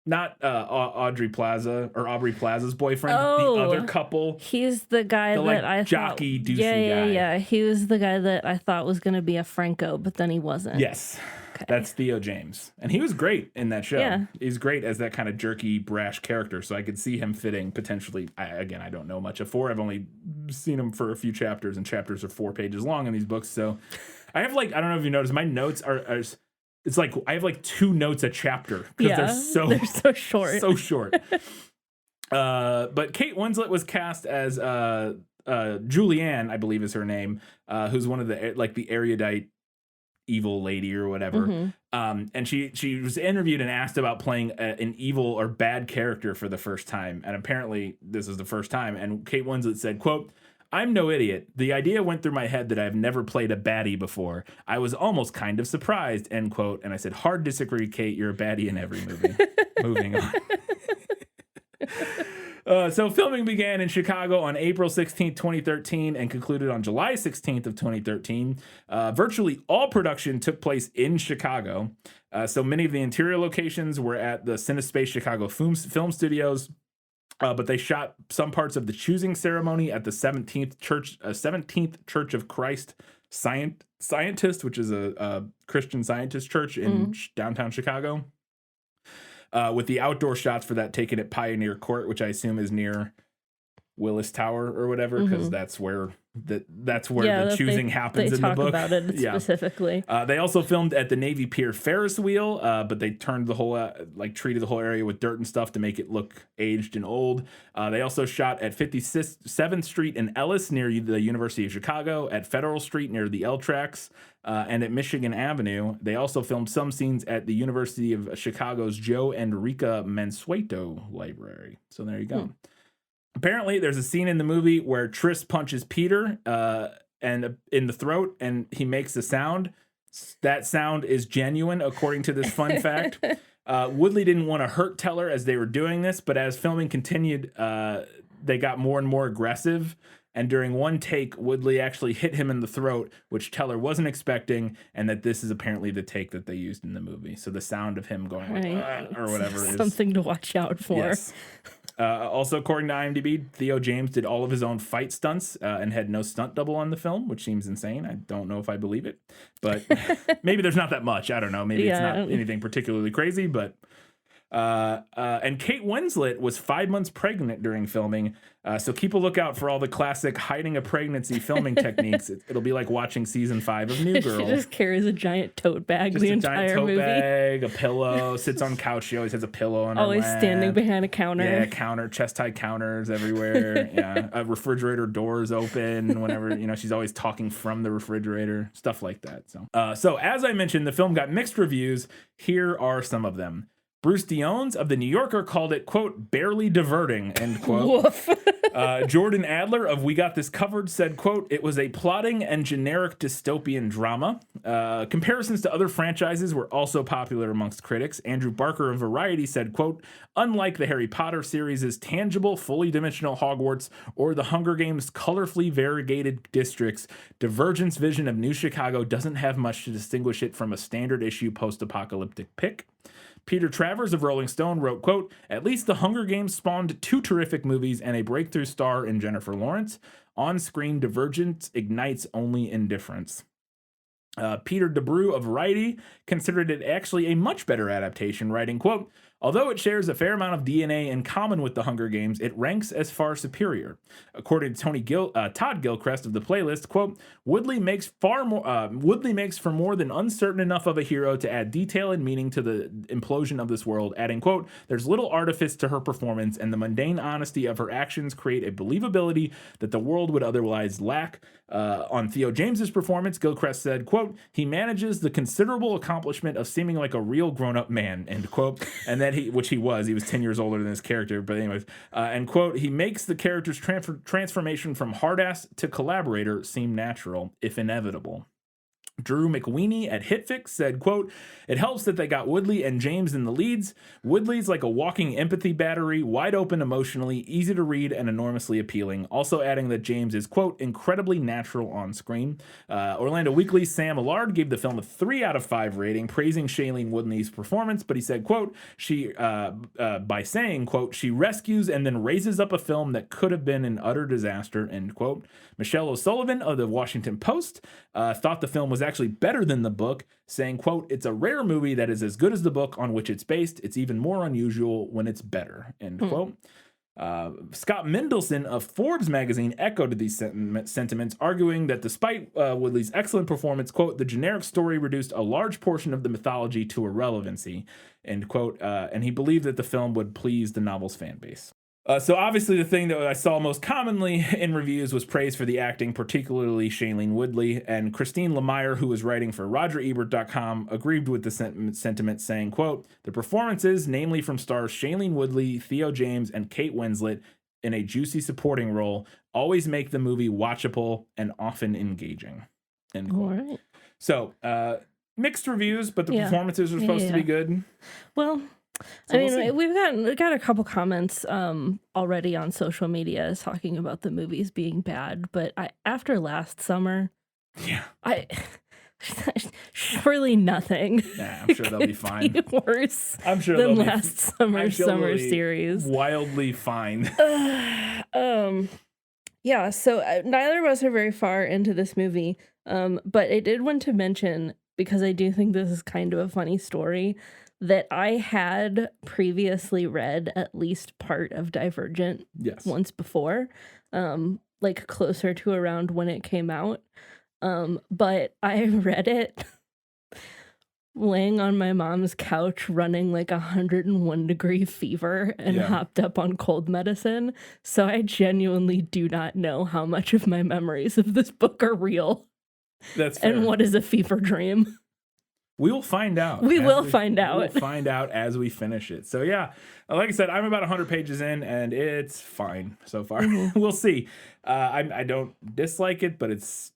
Not Aubrey Plaza's boyfriend. The other couple. He's the guy that I jockey, thought. Deucey guy. Yeah. He was the guy that I thought was going to be a Franco, but then he wasn't. Yes. Okay. That's Theo James. And he was great in that show. Yeah. He's great as that kind of jerky, brash character. So I could see him fitting potentially. I don't know much of 4. I've only seen him for a few chapters, and chapters are 4 pages long in these books. So I have I don't know if you noticed, my notes are it's like I have 2 notes a chapter because they're so short. So short. But Kate Winslet was cast as Julianne, I believe is her name, who's one of the erudite evil lady or whatever. And she was interviewed and asked about playing an evil or bad character for the first time. And apparently this is the first time. And Kate Winslet said, quote, "I'm no idiot. The idea went through my head that I've never played a baddie before. I was almost kind of surprised," end quote. And I said, "Hard disagree, Kate. You're a baddie in every movie." Moving on. So filming began in Chicago on April 16th, 2013 and concluded on July 16th of 2013. Virtually all production took place in Chicago. So many of the interior locations were at the CineSpace Chicago Film Studios. But they shot some parts of the choosing ceremony at the 17th Church of Christ Scientist, which is a Christian Scientist church in downtown Chicago. With the outdoor shots for that taken at Pioneer Court, which I assume is near Willis Tower or whatever, because that's where the choosing happens in the book. They talk about it specifically. They also filmed at the Navy Pier Ferris wheel, but they turned the whole treated the whole area with dirt and stuff to make it look aged and old. They also shot at 57th Street in Ellis near the University of Chicago, at Federal Street near the L tracks, and at Michigan Avenue. They also filmed some scenes at the University of Chicago's Joe and Rika Mansueto Library. So there you go. Apparently, there's a scene in the movie where Tris punches Peter and in the throat, and he makes a sound. That sound is genuine, according to this fun fact. Woodley didn't want to hurt Teller as they were doing this, but as filming continued, they got more and more aggressive. And during one take, Woodley actually hit him in the throat, which Teller wasn't expecting, and that this is apparently the take that they used in the movie. So the sound of him going or whatever is something to watch out for. Yes. Also, according to IMDb, Theo James did all of his own fight stunts and had no stunt double on the film, which seems insane. I don't know if I believe it, but maybe there's not that much. I don't know. Maybe it's not anything particularly crazy, but and Kate Winslet was 5 months pregnant during filming. So keep a lookout for all the classic hiding a pregnancy filming techniques. It'll be like watching season 5 of New Girl. She just carries a giant tote bag the entire movie. Bag, a pillow, sits on couch. She always has a pillow on her always lap. Standing behind a counter. Yeah, chest high counters everywhere. Yeah, refrigerator doors open whenever, she's always talking from the refrigerator, stuff like that. So as I mentioned, the film got mixed reviews. Here are some of them. Bruce Dionnes of The New Yorker called it, quote, barely diverting, end quote. Jordan Adler of We Got This Covered said, quote, it was a plotting and generic dystopian drama. Comparisons to other franchises were also popular amongst critics. Andrew Barker of Variety said, quote, unlike the Harry Potter series' tangible, fully dimensional Hogwarts or the Hunger Games' colorfully variegated districts, Divergent's vision of New Chicago doesn't have much to distinguish it from a standard issue post-apocalyptic pick. Peter Travers of Rolling Stone wrote, quote, at least the Hunger Games spawned 2 terrific movies and a breakthrough star in Jennifer Lawrence. On-screen Divergent ignites only indifference. Peter DeBrew of Variety considered it actually a much better adaptation, writing, quote, although it shares a fair amount of DNA in common with the Hunger Games, it ranks as far superior. According to Todd Gilchrist of The Playlist, quote, Woodley makes for more than uncertain enough of a hero to add detail and meaning to the implosion of this world, adding, quote, there's little artifice to her performance, and the mundane honesty of her actions create a believability that the world would otherwise lack. On Theo James's performance, Gilchrist said, quote, he manages the considerable accomplishment of seeming like a real grown-up man, end quote, and that he was 10 years older than his character, but anyways, and quote, he makes the character's transformation from hard-ass to collaborator seem natural, if inevitable. Drew McWeeny at HitFix said, quote, it helps that they got Woodley and James in the leads. Woodley's like a walking empathy battery, wide open emotionally, easy to read, and enormously appealing. Also adding that James is, quote, incredibly natural on screen. Orlando Weekly's Sam Allard gave the film a 3 out of 5 rating, praising Shailene Woodley's performance, but he said, quote, by saying, quote, she rescues and then raises up a film that could have been an utter disaster, end quote. Michelle O'Sullivan of the Washington Post thought the film was actually better than the book, saying, quote, "It's a rare movie that is as good as the book on which it's based. It's even more unusual when it's better," end quote. Scott Mendelson of Forbes magazine echoed these sentiments, arguing that despite Woodley's excellent performance, quote, "the generic story reduced a large portion of the mythology to irrelevancy," end quote, and he believed that the film would please the novel's fan base. So obviously the thing that I saw most commonly in reviews was praise for the acting, particularly Shailene Woodley, and Christine Lemire, who was writing for RogerEbert.com, agreed with the sentiment, saying, quote, "The performances, namely from stars Shailene Woodley, Theo James, and Kate Winslet in a juicy supporting role, always make the movie watchable and often engaging," end quote. All right. So mixed reviews, but the performances are supposed to be good. Well, So I mean, we've got a couple comments already on social media talking about the movies being bad, but after last summer, surely nothing. Nah, I'm sure they'll be fine. Be worse. I'm sure than they'll last summer's summer series. Wildly fine. Yeah. So neither of us are very far into this movie, but I did want to mention, because I do think this is kind of a funny story, that I had previously read at least part of Divergent once before, like closer to around when it came out. But I read it laying on my mom's couch running like 101-degree fever and hopped up on cold medicine. So I genuinely do not know how much of my memories of this book are real. That's fair. And what is a fever dream. We will find out. We will find out. We'll find out as we finish it. So yeah, like I said, I'm about 100 pages in, and it's fine so far. We'll see. I don't dislike it, but it's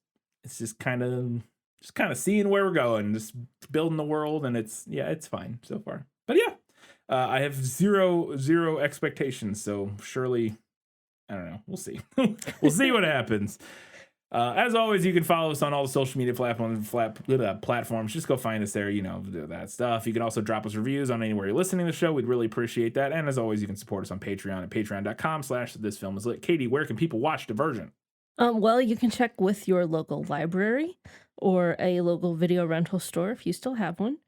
just kind of seeing where we're going, just building the world, and it's fine so far. But yeah, I have zero expectations. So surely, I don't know. We'll see. We'll see what happens. As always, you can follow us on all the social media platforms. Just go find us there, that stuff. You can also drop us reviews on anywhere you're listening to the show. We'd really appreciate that. And as always, you can support us on Patreon at patreon.com/thisfilmislit. Katie, where can people watch Divergent? Well, you can check with your local library or a local video rental store if you still have one.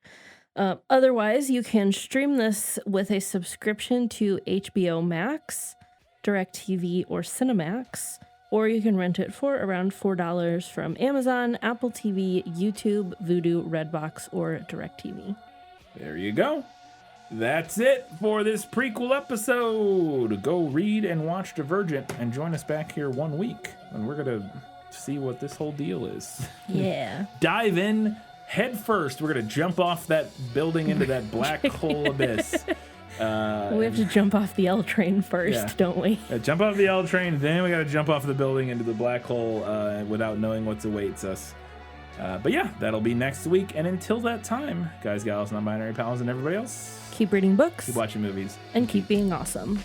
Otherwise, you can stream this with a subscription to HBO Max, DirecTV, or Cinemax. Or you can rent it for around $4 from Amazon, Apple TV, YouTube, Vudu, Redbox, or DirecTV. There you go. That's it for this prequel episode. Go read and watch Divergent and join us back here 1 week when we're going to see what this whole deal is. Yeah. Dive in head first. We're going to jump off that building into that black hole abyss. We have to jump off the L train first, don't we? Jump off the L train, then we got to jump off the building into the black hole without knowing what awaits us. But yeah, that'll be next week. And until that time, guys, gals, non-binary pals, and everybody else, keep reading books, keep watching movies, and keep being awesome.